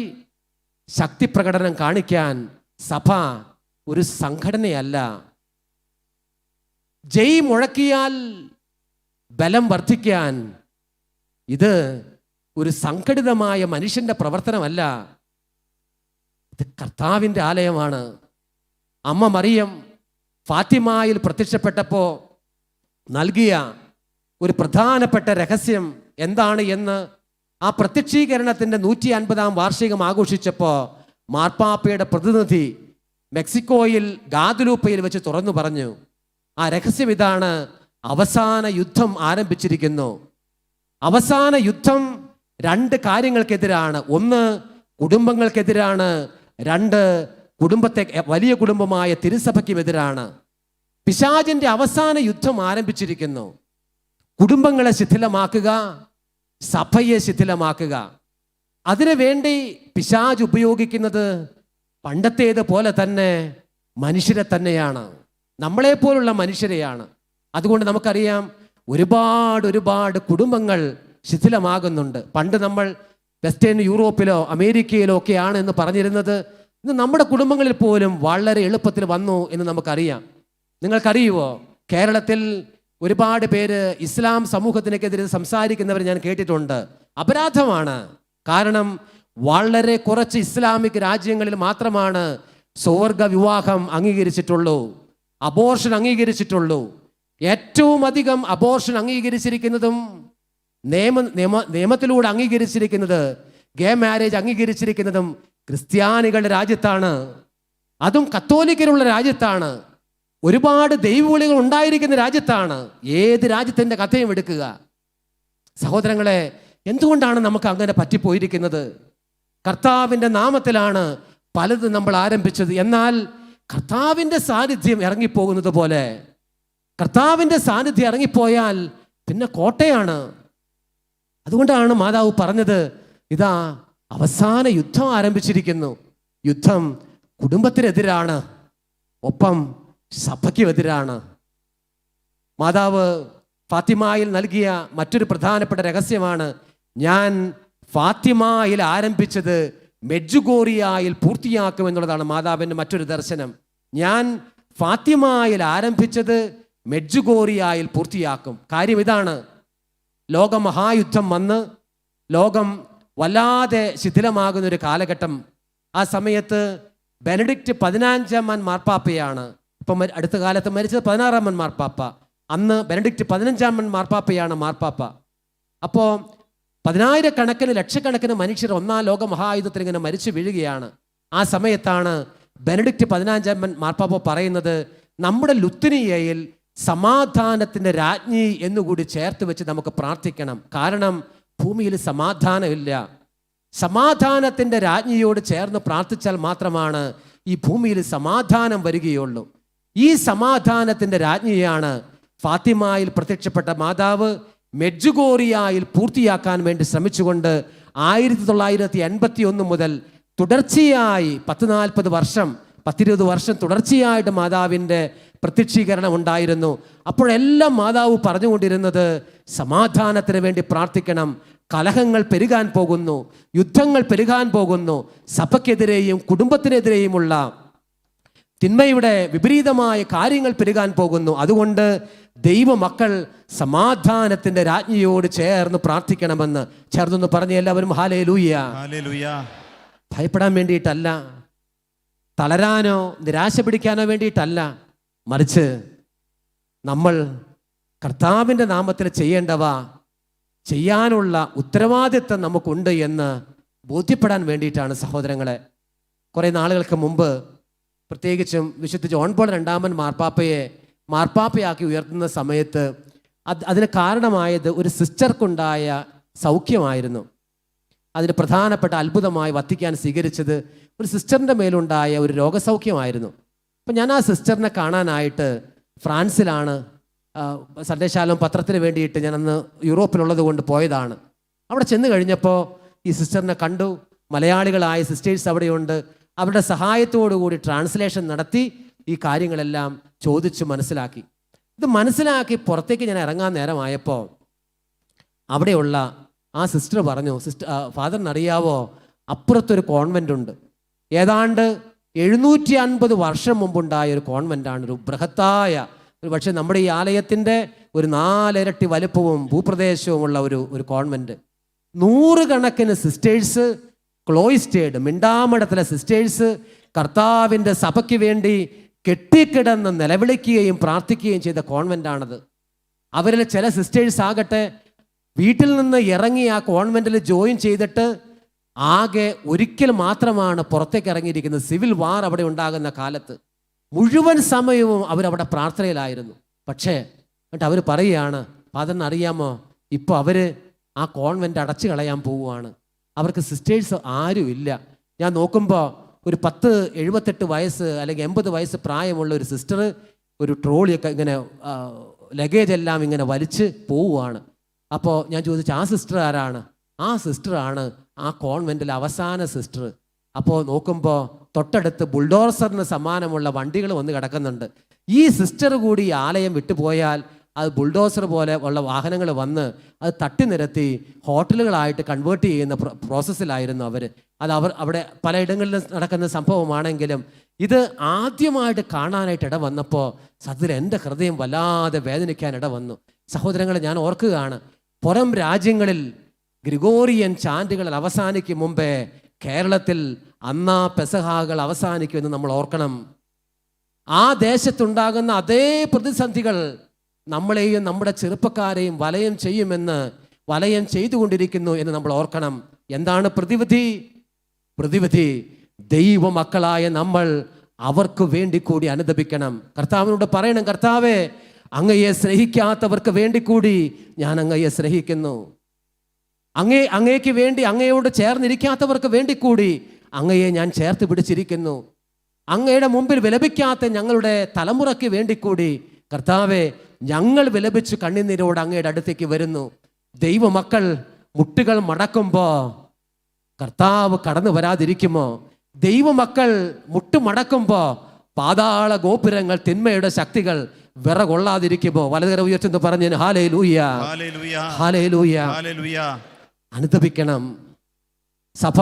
ശക്തി പ്രകടനം കാണിക്കാൻ സഭ ഒരു സംഘടനയല്ല. ജയ് മുഴക്കിയാൽ ബലം വർദ്ധിക്കാൻ ഇത് ഒരു സംഘടിതമായ മനുഷ്യന്റെ പ്രവർത്തനമല്ല. ഇത് കർത്താവിൻ്റെ ആലയമാണ്. അമ്മ മറിയം ഫാത്തിമായിൽ പ്രത്യക്ഷപ്പെട്ടപ്പോൾ നൽകിയ ഒരു പ്രധാനപ്പെട്ട രഹസ്യം എന്താണ് എന്ന് ആ പ്രത്യക്ഷീകരണത്തിൻ്റെ 150-ാം വാർഷികം ആഘോഷിച്ചപ്പോൾ മാർപ്പാപ്പയുടെ പ്രതിനിധി മെക്സിക്കോയിൽ ഗാദലൂപ്പയിൽ വെച്ച് തുറന്നു പറഞ്ഞു. ആ രഹസ്യം ഇതാണ്: അവസാന യുദ്ധം ആരംഭിച്ചിരിക്കുന്നു. അവസാന യുദ്ധം 2 കാര്യങ്ങൾക്കെതിരാണ്. 1 കുടുംബങ്ങൾക്കെതിരാണ്, 2 കുടുംബത്തെ വലിയ കുടുംബമായ തിരുസഭയ്ക്കുമെതിരാണ്. പിശാചിന്റെ അവസാന യുദ്ധം ആരംഭിച്ചിരിക്കുന്നു. കുടുംബങ്ങളെ ശിഥിലമാക്കുക, സഭയെ ശിഥിലമാക്കുക. അതിനുവേണ്ടി പിശാച് ഉപയോഗിക്കുന്നത് പണ്ടത്തേതുപോലെ തന്നെ മനുഷ്യരെ തന്നെയാണ്, നമ്മളെപ്പോലുള്ള മനുഷ്യരെയാണ്. അതുകൊണ്ട് നമുക്കറിയാം ഒരുപാട് കുടുംബങ്ങൾ ശിഥിലമാകുന്നുണ്ട്. പണ്ട് നമ്മൾ വെസ്റ്റേൺ യൂറോപ്പിലോ അമേരിക്കയിലോ ഒക്കെയാണ് എന്ന് പറഞ്ഞിരുന്നത് ഇന്ന് നമ്മുടെ കുടുംബങ്ങളിൽ പോലും വളരെ എളുപ്പത്തിൽ വന്നു എന്ന് നമുക്കറിയാം. നിങ്ങൾക്കറിയുമോ, കേരളത്തിൽ ഒരുപാട് പേര് ഇസ്ലാം സമൂഹത്തിനെതിരെ സംസാരിക്കുന്നവർ ഞാൻ കേട്ടിട്ടുണ്ട്. അപരാധമാണ്. കാരണം വളരെ കുറച്ച് ഇസ്ലാമിക് രാജ്യങ്ങളിൽ മാത്രമാണ് സ്വർഗ വിവാഹം അംഗീകരിച്ചിട്ടുള്ളൂ, അബോർഷൻ അംഗീകരിച്ചിട്ടുള്ളൂ. ഏറ്റവും അധികം അബോർഷൻ അംഗീകരിച്ചിരിക്കുന്നതും നിയമത്തിലൂടെ അംഗീകരിച്ചിരിക്കുന്നത്, ഗേ മാരേജ് അംഗീകരിച്ചിരിക്കുന്നതും ക്രിസ്ത്യാനികളുടെ രാജ്യത്താണ്, അതും കത്തോലിക്കരുള്ള രാജ്യത്താണ്, ഒരുപാട് ദൈവവിളികൾ ഉണ്ടായിരിക്കുന്ന രാജ്യത്താണ്. ഏത് രാജ്യത്തിൻ്റെ കഥയും എടുക്കുക. സഹോദരങ്ങളെ, എന്തുകൊണ്ടാണ് നമുക്ക് അങ്ങനെ പറ്റിപ്പോയിരിക്കുന്നത്? കർത്താവിൻ്റെ നാമത്തിലാണ് പലതും നമ്മൾ ആരംഭിച്ചത്. എന്നാൽ കർത്താവിൻ്റെ സാന്നിധ്യം ഇറങ്ങിപ്പോകുന്നത് പോലെ, കർത്താവിൻ്റെ സാന്നിധ്യം ഇറങ്ങിപ്പോയാൽ പിന്നെ കോട്ടയാണ്. അതുകൊണ്ടാണ് മാതാവ് പറഞ്ഞത്, ഇതാ അവസാന യുദ്ധം ആരംഭിച്ചിരിക്കുന്നു. യുദ്ധം കുടുംബത്തിനെതിരാണ്, ഒപ്പം സഭയ്ക്കുമെതിരാണ്. മാതാവ് ഫാത്തിമയിൽ നൽകിയ മറ്റൊരു പ്രധാനപ്പെട്ട രഹസ്യമാണ്, ഞാൻ ഫാത്തിമയിൽ ആരംഭിച്ചത് മെഡ്ജുഗോറിയയിൽ പൂർത്തിയാക്കുമെന്നുള്ളതാണ് മാതാവിൻ്റെ മറ്റൊരു ദർശനം. ഞാൻ ഫാത്തിമയിൽ ആരംഭിച്ചത് മെഡ്ജുഗോറിയയിൽ പൂർത്തിയാക്കും. കാര്യം ഇതാണ്, ലോകമഹായുദ്ധം വന്ന് ലോകം വല്ലാതെ ശിഥിലമാകുന്ന ഒരു കാലഘട്ടം. ആ സമയത്ത് ബെനഡിക്റ്റ് 15-ാമൻ മാർപ്പാപ്പയാണ്. ഇപ്പം അടുത്ത കാലത്ത് മരിച്ചത് 16-ാമൻ മാർപ്പാപ്പ. അന്ന് ബെനഡിക്റ്റ് 15-ാമൻ മാർപ്പാപ്പയാണ് മാർപ്പാപ്പ. അപ്പോൾ 10,000-കണക്കിന് ലക്ഷക്കണക്കിന് മനുഷ്യർ 1-ാം ലോക മഹായുദ്ധത്തിൽ ഇങ്ങനെ മരിച്ചു വീഴുകയാണ്. ആ സമയത്താണ് ബെനഡിക്റ്റ് 15-ാമൻ മാർപ്പാപ്പ പറയുന്നത്, നമ്മുടെ ലുത്തിനിയയിൽ സമാധാനത്തിൻ്റെ രാജ്ഞി എന്നുകൂടി ചേർത്ത് വെച്ച് നമുക്ക് പ്രാർത്ഥിക്കണം. കാരണം ഭൂമിയിൽ സമാധാനമില്ല. സമാധാനത്തിൻ്റെ രാജ്ഞിയോട് ചേർന്ന് പ്രാർത്ഥിച്ചാൽ മാത്രമാണ് ഈ ഭൂമിയിൽ സമാധാനം വരികയുള്ളൂ. ഈ സമാധാനത്തിൻ്റെ രാജ്ഞിയാണ് ഫാത്തിമയിൽ പ്രത്യക്ഷപ്പെട്ട മാതാവ് മെഡ്ജുഗോറിയയിൽ പൂർത്തിയാക്കാൻ വേണ്ടി ശ്രമിച്ചുകൊണ്ട് 1981 മുതൽ തുടർച്ചയായി 10-40 വർഷം 10-20 വർഷം തുടർച്ചയായിട്ട് മാതാവിൻ്റെ പ്രത്യക്ഷീകരണം ഉണ്ടായിരുന്നു. അപ്പോഴെല്ലാം മാതാവ് പറഞ്ഞുകൊണ്ടിരുന്നത്, സമാധാനത്തിന് വേണ്ടി പ്രാർത്ഥിക്കണം, കലഹങ്ങൾ പെരുകാൻ പോകുന്നു, യുദ്ധങ്ങൾ പെരുകാൻ പോകുന്നു, സഭയ്ക്കെതിരെയും കുടുംബത്തിനെതിരെയുമുള്ള തിന്മയുടെ വിപരീതമായ കാര്യങ്ങൾ പെരുകാൻ പോകുന്നു. അതുകൊണ്ട് ദൈവമക്കൾ സമാധാനത്തിൻ്റെ രാജ്ഞിയോട് ചേർന്ന് പ്രാർത്ഥിക്കണമെന്ന് ചേർന്നൊന്ന് പറഞ്ഞ് എല്ലാവരും ഹല്ലേലൂയ. ഭയപ്പെടാൻ വേണ്ടിയിട്ടല്ല, തളരാനോ നിരാശ പിടിക്കാനോ വേണ്ടിയിട്ടല്ല, മറിച്ച് നമ്മൾ കർത്താവിൻ്റെ നാമത്തിൽ ചെയ്യേണ്ടവ ചെയ്യാനുള്ള ഉത്തരവാദിത്വം നമുക്കുണ്ട് എന്ന് ബോധ്യപ്പെടാൻ വേണ്ടിയിട്ടാണ് സഹോദരങ്ങളെ. കുറേ നാളുകൾക്ക് മുമ്പ് പ്രത്യേകിച്ചും വിശുദ്ധ ജോൺ പോൾ 2-ാമൻ മാർപ്പാപ്പയെ മാർപ്പാപ്പയാക്കി ഉയർത്തുന്ന സമയത്ത് അതിന് കാരണമായത് ഒരു സിസ്റ്റർക്കുണ്ടായ സൗഖ്യമായിരുന്നു. അതിന് പ്രധാനപ്പെട്ട അത്ഭുതമായി വത്തിക്കാൻ സ്വീകരിച്ചത് ഒരു സിസ്റ്ററിൻ്റെ മേലുണ്ടായ ഒരു രോഗസൗഖ്യമായിരുന്നു. അപ്പം ഞാൻ ആ സിസ്റ്ററിനെ കാണാനായിട്ട് ഫ്രാൻസിലാണ്, സന്ദേശാലം പത്രത്തിന് വേണ്ടിയിട്ട് ഞാൻ അന്ന് യൂറോപ്പിലുള്ളത് കൊണ്ട് പോയതാണ്. അവിടെ ചെന്ന് കഴിഞ്ഞപ്പോൾ ഈ സിസ്റ്ററിനെ കണ്ടു. മലയാളികളായ സിസ്റ്റേഴ്സ് അവിടെയുണ്ട്. അവരുടെ സഹായത്തോടു കൂടി ട്രാൻസ്ലേഷൻ നടത്തി ഈ കാര്യങ്ങളെല്ലാം ചോദിച്ച് മനസ്സിലാക്കി. ഇത് മനസ്സിലാക്കി പുറത്തേക്ക് ഞാൻ ഇറങ്ങാൻ നേരമായപ്പോൾ അവിടെയുള്ള ആ സിസ്റ്റർ പറഞ്ഞു, ഫാദറിനറിയാവോ, അപ്പുറത്തൊരു കോൺവെൻ്റ് ഉണ്ട്, ഏതാണ്ട് 750 വർഷം മുമ്പുണ്ടായ ഒരു കോൺവെൻ്റാണ്, ഒരു ബൃഹത്തായ, ഒരു പക്ഷേ നമ്മുടെ ഈ ആലയത്തിൻ്റെ ഒരു 4 ഇരട്ടി വലുപ്പവും ഭൂപ്രദേശവുമുള്ള ഒരു കോൺവെൻറ്റ്. 100 കണക്കിന് സിസ്റ്റേഴ്സ്, ക്ലോയിസ്റ്റേഡ് മിണ്ടാമഠത്തിലെ സിസ്റ്റേഴ്സ് കർത്താവിൻ്റെ സഭയ്ക്ക് വേണ്ടി കെട്ടിക്കിടന്ന് നിലവിളിക്കുകയും പ്രാർത്ഥിക്കുകയും ചെയ്ത കോൺവെൻ്റാണത്. അവരിൽ ചില സിസ്റ്റേഴ്സ് ആകട്ടെ വീട്ടിൽ നിന്ന് ഇറങ്ങി ആ കോൺവെൻറ്റിൽ ജോയിൻ ചെയ്തിട്ട് ആകെ ഒരിക്കൽ മാത്രമാണ് പുറത്തേക്ക് ഇറങ്ങിയിരിക്കുന്നത്. സിവിൽ വാർ അവിടെ ഉണ്ടാകുന്ന കാലത്ത് മുഴുവൻ സമയവും അവരവിടെ പ്രാർത്ഥനയിലായിരുന്നു. പക്ഷേ എന്നിട്ട് അവർ പറയുകയാണ്, ഫാദറിന് അറിയാമോ, ഇപ്പോൾ അവർ ആ കോൺവെൻ്റ് അടച്ചു കളയാൻ പോവുകയാണ്. അവർക്ക് സിസ്റ്റേഴ്സ് ആരും ഇല്ല. ഞാൻ നോക്കുമ്പോൾ ഒരു 78 വയസ്സ് അല്ലെങ്കിൽ 80 വയസ്സ് പ്രായമുള്ള ഒരു സിസ്റ്റർ ഒരു ട്രോളിയൊക്കെ ഇങ്ങനെ ലഗേജ് എല്ലാം ഇങ്ങനെ വലിച്ച് പോവുകയാണ്. അപ്പോൾ ഞാൻ ചോദിച്ചു, ആ സിസ്റ്റർ ആരാണ്? ആ സിസ്റ്ററാണ് ആ കോൺവെൻറ്റിലെ അവസാന സിസ്റ്റർ. അപ്പോൾ നോക്കുമ്പോൾ തൊട്ടടുത്ത് ബുൾഡോസറിന് സമാനമുള്ള വണ്ടികൾ വന്ന് കിടക്കുന്നുണ്ട്. ഈ സിസ്റ്റർ കൂടി ഈ ആലയം വിട്ടുപോയാൽ അത് ബുൾഡോസർ പോലെ ഉള്ള വാഹനങ്ങൾ വന്ന് അത് തട്ടി നിരത്തി ഹോട്ടലുകളായിട്ട് കൺവേർട്ട് ചെയ്യുന്ന പ്രോസസ്സിലായിരുന്നു അവർ. അത് അവിടെ പലയിടങ്ങളിൽ നടക്കുന്ന സംഭവമാണെങ്കിലും ഇത് ആദ്യമായിട്ട് കാണാനായിട്ട് ഇട വന്നപ്പോൾ സത്യത്തിൽ എൻ്റെ ഹൃദയം വല്ലാതെ വേദനിക്കാൻ ഇട വന്നു. സഹോദരങ്ങളെ, ഞാൻ ഓർക്കുകയാണ്, പുറം രാജ്യങ്ങളിൽ ഗ്രിഗോറിയൻ ചാൻറ്റുകൾ അവസാനിക്കും മുമ്പേ കേരളത്തിൽ അന്നാ പെസഹാകൾ അവസാനിക്കുമെന്ന് നമ്മൾ ഓർക്കണം. ആ ദേശത്തുണ്ടാകുന്ന അതേ പ്രതിസന്ധികൾ നമ്മളെയും നമ്മുടെ ചെറുപ്പക്കാരെയും വലയം ചെയ്തുകൊണ്ടിരിക്കുന്നു എന്ന് നമ്മൾ ഓർക്കണം. എന്താണ് പ്രതിവിധി? പ്രതിവിധി ദൈവമക്കളായ നമ്മൾ അവർക്ക് വേണ്ടി കൂടി അനുദപിക്കണം. കർത്താവിനോട് പറയണം, കർത്താവേ, അങ്ങയെ സ്നേഹിക്കാത്തവർക്ക് വേണ്ടി കൂടി ഞാൻ അങ്ങയെ സ്നേഹിക്കുന്നു. അങ്ങേക്ക് വേണ്ടി, അങ്ങയോട് ചേർന്നിരിക്കാത്തവർക്ക് വേണ്ടി കൂടി അങ്ങയെ ഞാൻ ചേർത്ത് പിടിച്ചിരിക്കുന്നു. അങ്ങയുടെ മുമ്പിൽ വിലപിക്കാത്ത ഞങ്ങളുടെ തലമുറയ്ക്ക് വേണ്ടി കൂടി കർത്താവെ, ഞങ്ങൾ വിലപിച്ച് കണ്ണുനീരോട് അങ്ങയുടെ അടുത്തേക്ക് വരുന്നു. ദൈവമക്കൾ മുട്ടുകൾ മടക്കുമ്പോൾ കർത്താവ് കടന്നു വരാതിരിക്കുമോ? ദൈവമക്കൾ മുട്ടുമടക്കുമ്പോൾ പാതാള ഗോപുരങ്ങൾ, തിന്മയുടെ ശക്തികൾ വിറകൊള്ളാതിരിക്കുമോ? വലതുകര ഉയർത്തുന്നു പറഞ്ഞു ഹല്ലേലൂയ, ഹല്ലേലൂയ, ഹല്ലേലൂയ. അനുദപിക്കണം. സഭ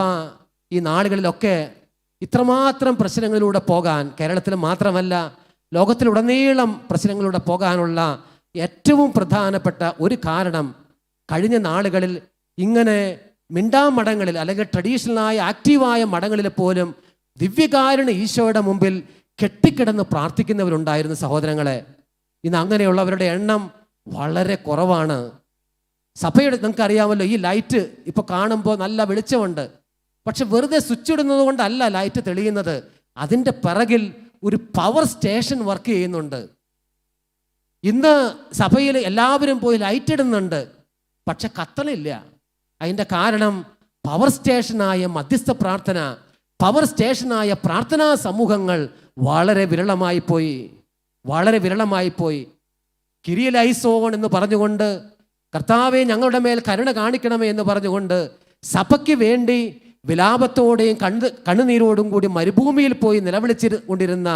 ഈ നാടുകളിലൊക്കെ ഇത്രമാത്രം പ്രശ്നങ്ങളിലൂടെ പോകാൻ, കേരളത്തിൽ മാത്രമല്ല ലോകത്തിലുടനീളം പ്രശ്നങ്ങളിലൂടെ പോകാനുള്ള ഏറ്റവും പ്രധാനപ്പെട്ട ഒരു കാരണം, കഴിഞ്ഞ നാളുകളിൽ ഇങ്ങനെ മിണ്ടാമഠങ്ങളിൽ അല്ലെങ്കിൽ ട്രഡീഷണലായ ആക്റ്റീവായ മഠങ്ങളിൽ പോലും ദിവ്യകാരുണ്യ ഈശോയുടെ മുമ്പിൽ കെട്ടിക്കിടന്ന് പ്രാർത്ഥിക്കുന്നവരുണ്ടായിരുന്നു സഹോദരങ്ങളെ. ഇന്ന് അങ്ങനെയുള്ളവരുടെ എണ്ണം വളരെ കുറവാണ്. സഭയുടെ, നിങ്ങൾക്കറിയാമല്ലോ, ഈ ലൈറ്റ് ഇപ്പോൾ കാണുമ്പോൾ നല്ല വെളിച്ചമുണ്ട്. പക്ഷെ വെറുതെ സ്വിച്ച് ഇടുന്നത് കൊണ്ടല്ല ലൈറ്റ് തെളിയുന്നത്. അതിൻ്റെ പിറകിൽ ഒരു പവർ സ്റ്റേഷൻ വർക്ക് ചെയ്യുന്നുണ്ട്. ഇന്ന് സഭയിൽ എല്ലാവരും പോയി ലൈറ്റ് ഇടുന്നുണ്ട്, പക്ഷെ കത്തണില്ല. അതിൻ്റെ കാരണം പവർ സ്റ്റേഷനായ മധ്യസ്ഥ പ്രാർത്ഥന, പവർ സ്റ്റേഷനായ പ്രാർത്ഥനാ സമൂഹങ്ങൾ വളരെ വിരളമായി പോയി. കിരിയലൈസോൺ എന്ന് പറഞ്ഞുകൊണ്ട്, കർത്താവെ ഞങ്ങളുടെ മേൽ കരുണ കാണിക്കണമേ എന്ന് പറഞ്ഞുകൊണ്ട് സഭയ്ക്ക് വേണ്ടി വിലാപത്തോടെയും കണ്ണുനീരോടും കൂടി മരുഭൂമിയിൽ പോയി നിലവിളിച്ചുകൊണ്ടിരുന്ന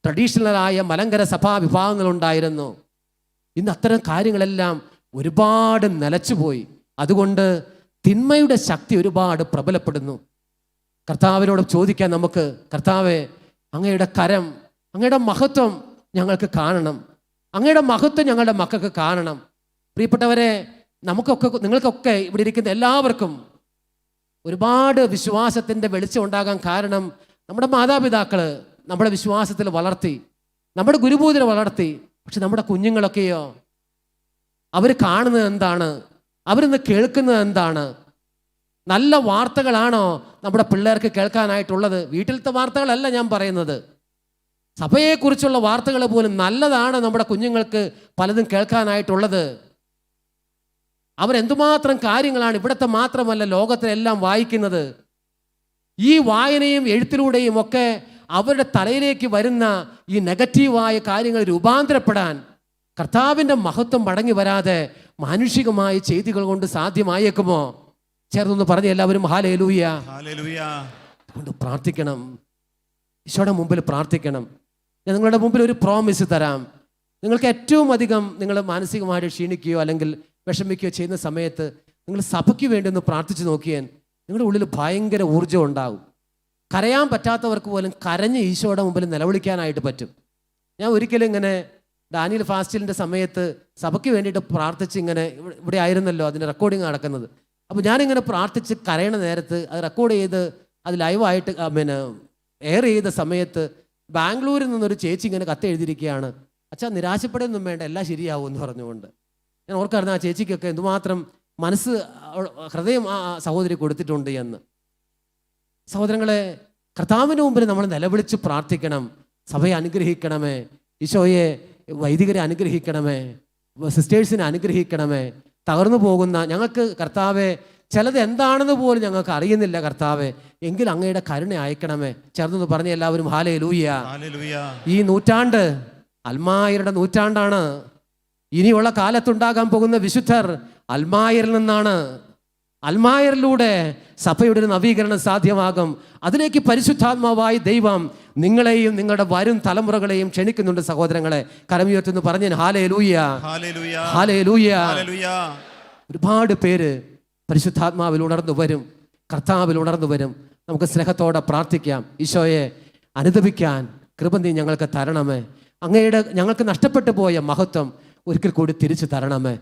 ട്രഡീഷണലായ മലങ്കര സഭാ വിഭാഗങ്ങളുണ്ടായിരുന്നു. ഇന്ന് അത്തരം കാര്യങ്ങളെല്ലാം ഒരുപാട് നിലച്ചുപോയി. അതുകൊണ്ട് തിന്മയുടെ ശക്തി ഒരുപാട് പ്രബലപ്പെടുന്നു. കർത്താവിനോട് ചോദിക്കാൻ നമുക്ക്, കർത്താവെ, അങ്ങയുടെ കരം, അങ്ങയുടെ മഹത്വം ഞങ്ങൾക്ക് കാണണം. അങ്ങയുടെ മഹത്വം ഞങ്ങളുടെ മക്കൾക്ക് കാണണം. പ്രിയപ്പെട്ടവരെ, നമുക്കൊക്കെ, നിങ്ങൾക്കൊക്കെ, ഇവിടെ ഇരിക്കുന്ന എല്ലാവർക്കും ഒരുപാട് വിശ്വാസത്തിൻ്റെ വെളിച്ചം ഉണ്ടാകാൻ കാരണം നമ്മുടെ മാതാപിതാക്കൾ നമ്മുടെ വിശ്വാസത്തിൽ വളർത്തി, നമ്മുടെ ഗുരുഭൂതരെ വളർത്തി. പക്ഷെ നമ്മുടെ കുഞ്ഞുങ്ങളൊക്കെയോ, അവർ കാണുന്നത് എന്താണ്? അവരിന്ന് കേൾക്കുന്നത് എന്താണ്? നല്ല വാർത്തകളാണോ നമ്മുടെ പിള്ളേർക്ക് കേൾക്കാനായിട്ടുള്ളത്? വീട്ടിലത്തെ വാർത്തകളല്ല ഞാൻ പറയുന്നത്, സഭയെക്കുറിച്ചുള്ള വാർത്തകൾ പോലും നല്ലതാണ് നമ്മുടെ കുഞ്ഞുങ്ങൾക്ക് പലതും കേൾക്കാനായിട്ടുള്ളത്. അവരെന്തുമാത്രം കാര്യങ്ങളാണ് ഇവിടുത്തെ മാത്രമല്ല ലോകത്തിലെല്ലാം വായിക്കുന്നത്. ഈ വായനയും എഴുത്തിലൂടെയും ഒക്കെ അവരുടെ തലയിലേക്ക് വരുന്ന ഈ നെഗറ്റീവായ കാര്യങ്ങൾ രൂപാന്തരപ്പെടാൻ കർത്താവിൻ്റെ മഹത്വം മടങ്ങി വരാതെ മാനുഷികമായ ചെയ്തികൾ കൊണ്ട് സാധ്യമായേക്കുമോ? ചേർന്നൊന്ന് പറഞ്ഞ് എല്ലാവരും ഹല്ലേലൂയ, ഹല്ലേലൂയ. അതുകൊണ്ട് പ്രാർത്ഥിക്കണം, ഈശോയുടെ മുമ്പിൽ പ്രാർത്ഥിക്കണം. ഞാൻ നിങ്ങളുടെ മുമ്പിൽ ഒരു പ്രോമിസ് തരാം. നിങ്ങൾക്ക് ഏറ്റവും അധികം നിങ്ങൾ മാനസികമായിട്ട് ക്ഷീണിക്കുകയോ അല്ലെങ്കിൽ വിഷമിക്കുകയോ ചെയ്യുന്ന സമയത്ത് നിങ്ങൾ സഭയ്ക്ക് വേണ്ടി ഒന്ന് പ്രാർത്ഥിച്ച് നോക്കിയാൽ നിങ്ങളുടെ ഉള്ളിൽ ഭയങ്കര ഊർജ്ജം ഉണ്ടാവും. കരയാൻ പറ്റാത്തവർക്ക് പോലും കരഞ്ഞ് ഈശോയുടെ മുമ്പിൽ നിലവിളിക്കാനായിട്ട് പറ്റും. ഞാൻ ഒരിക്കലും ഇങ്ങനെ ഡാനിയൽ ഫാസ്റ്റിലിൻ്റെ സമയത്ത് സഭയ്ക്ക് വേണ്ടിയിട്ട് പ്രാർത്ഥിച്ച് ഇങ്ങനെ ഇവിടെ ആയിരുന്നല്ലോ അതിൻ്റെ റെക്കോർഡിങ് നടക്കുന്നത്. അപ്പോൾ ഞാനിങ്ങനെ പ്രാർത്ഥിച്ച് കരയണ നേരത്ത് അത് റെക്കോർഡ് ചെയ്ത് അത് ലൈവായിട്ട് എയർ ചെയ്ത സമയത്ത് ബാംഗ്ലൂരിൽ നിന്നൊരു ചേച്ചി ഇങ്ങനെ കത്ത് എഴുതിയിരിക്കുകയാണ്, അച്ഛാ നിരാശപ്പെടുകയൊന്നും വേണ്ട, എല്ലാം ശരിയാവും എന്ന് പറഞ്ഞുകൊണ്ട്. ഞാൻ ഓർക്കായിരുന്നു ആ ചേച്ചിക്കൊക്കെ എന്തുമാത്രം മനസ്സ്, ഹൃദയം ആ സഹോദരി കൊടുത്തിട്ടുണ്ട് എന്ന്. സഹോദരങ്ങളെ, കർത്താവിന് മുമ്പിൽ നമ്മൾ നിലവിളിച്ച് പ്രാർത്ഥിക്കണം. സഭയെ അനുഗ്രഹിക്കണമേ, ഈശോയെ വൈദികരെ അനുഗ്രഹിക്കണമേ, സിസ്റ്റേഴ്സിനെ അനുഗ്രഹിക്കണമേ. തകർന്നു പോകുന്ന ഞങ്ങൾക്ക് കർത്താവെ ചിലത് എന്താണെന്ന് പോലും ഞങ്ങൾക്ക് അറിയുന്നില്ല കർത്താവെ, എങ്കിൽ അങ്ങയുടെ കരുണ അയക്കണമേ. ചേർന്ന് പറഞ്ഞ എല്ലാവരും ഹല്ലേലൂയ. ഹല്ലേലൂയ. ഈ നൂറ്റാണ്ട് അൽമായരുടെ നൂറ്റാണ്ടാണ്. ഇനിയുള്ള കാലത്തുണ്ടാകാൻ പോകുന്ന വിശുദ്ധർ അൽമായരിൽ നിന്നാണ്. അൽമായരിലൂടെ സഭയുടെ ഒരു നവീകരണം സാധ്യമാകും. അതിലേക്ക് പരിശുദ്ധാത്മാവായി ദൈവം നിങ്ങളെയും നിങ്ങളുടെ വരും തലമുറകളെയും ക്ഷണിക്കുന്നുണ്ട്. സഹോദരങ്ങളെ, കരമുയർത്തുന്നു പറഞ്ഞ് ഹല്ലേലൂയ, ഹല്ലേലൂയ. ഹല്ലേലൂയ. ഹല്ലേലൂയ. ഒരുപാട് പേര് പരിശുദ്ധാത്മാവിൽ ഉണർന്നു വരും, കർത്താവിൽ ഉണർന്നു വരും. നമുക്ക് സ്നേഹത്തോടെ പ്രാർത്ഥിക്കാം. ഈശോയെ, അനുദപിക്കാൻ കൃപ നീ ഞങ്ങൾക്ക് തരണമേ. അങ്ങയുടെ ഞങ്ങൾക്ക് നഷ്ടപ്പെട്ടു പോയ മഹത്വം ഒരിക്കൽ കൂടി തിരിച്ചു തരണമേ.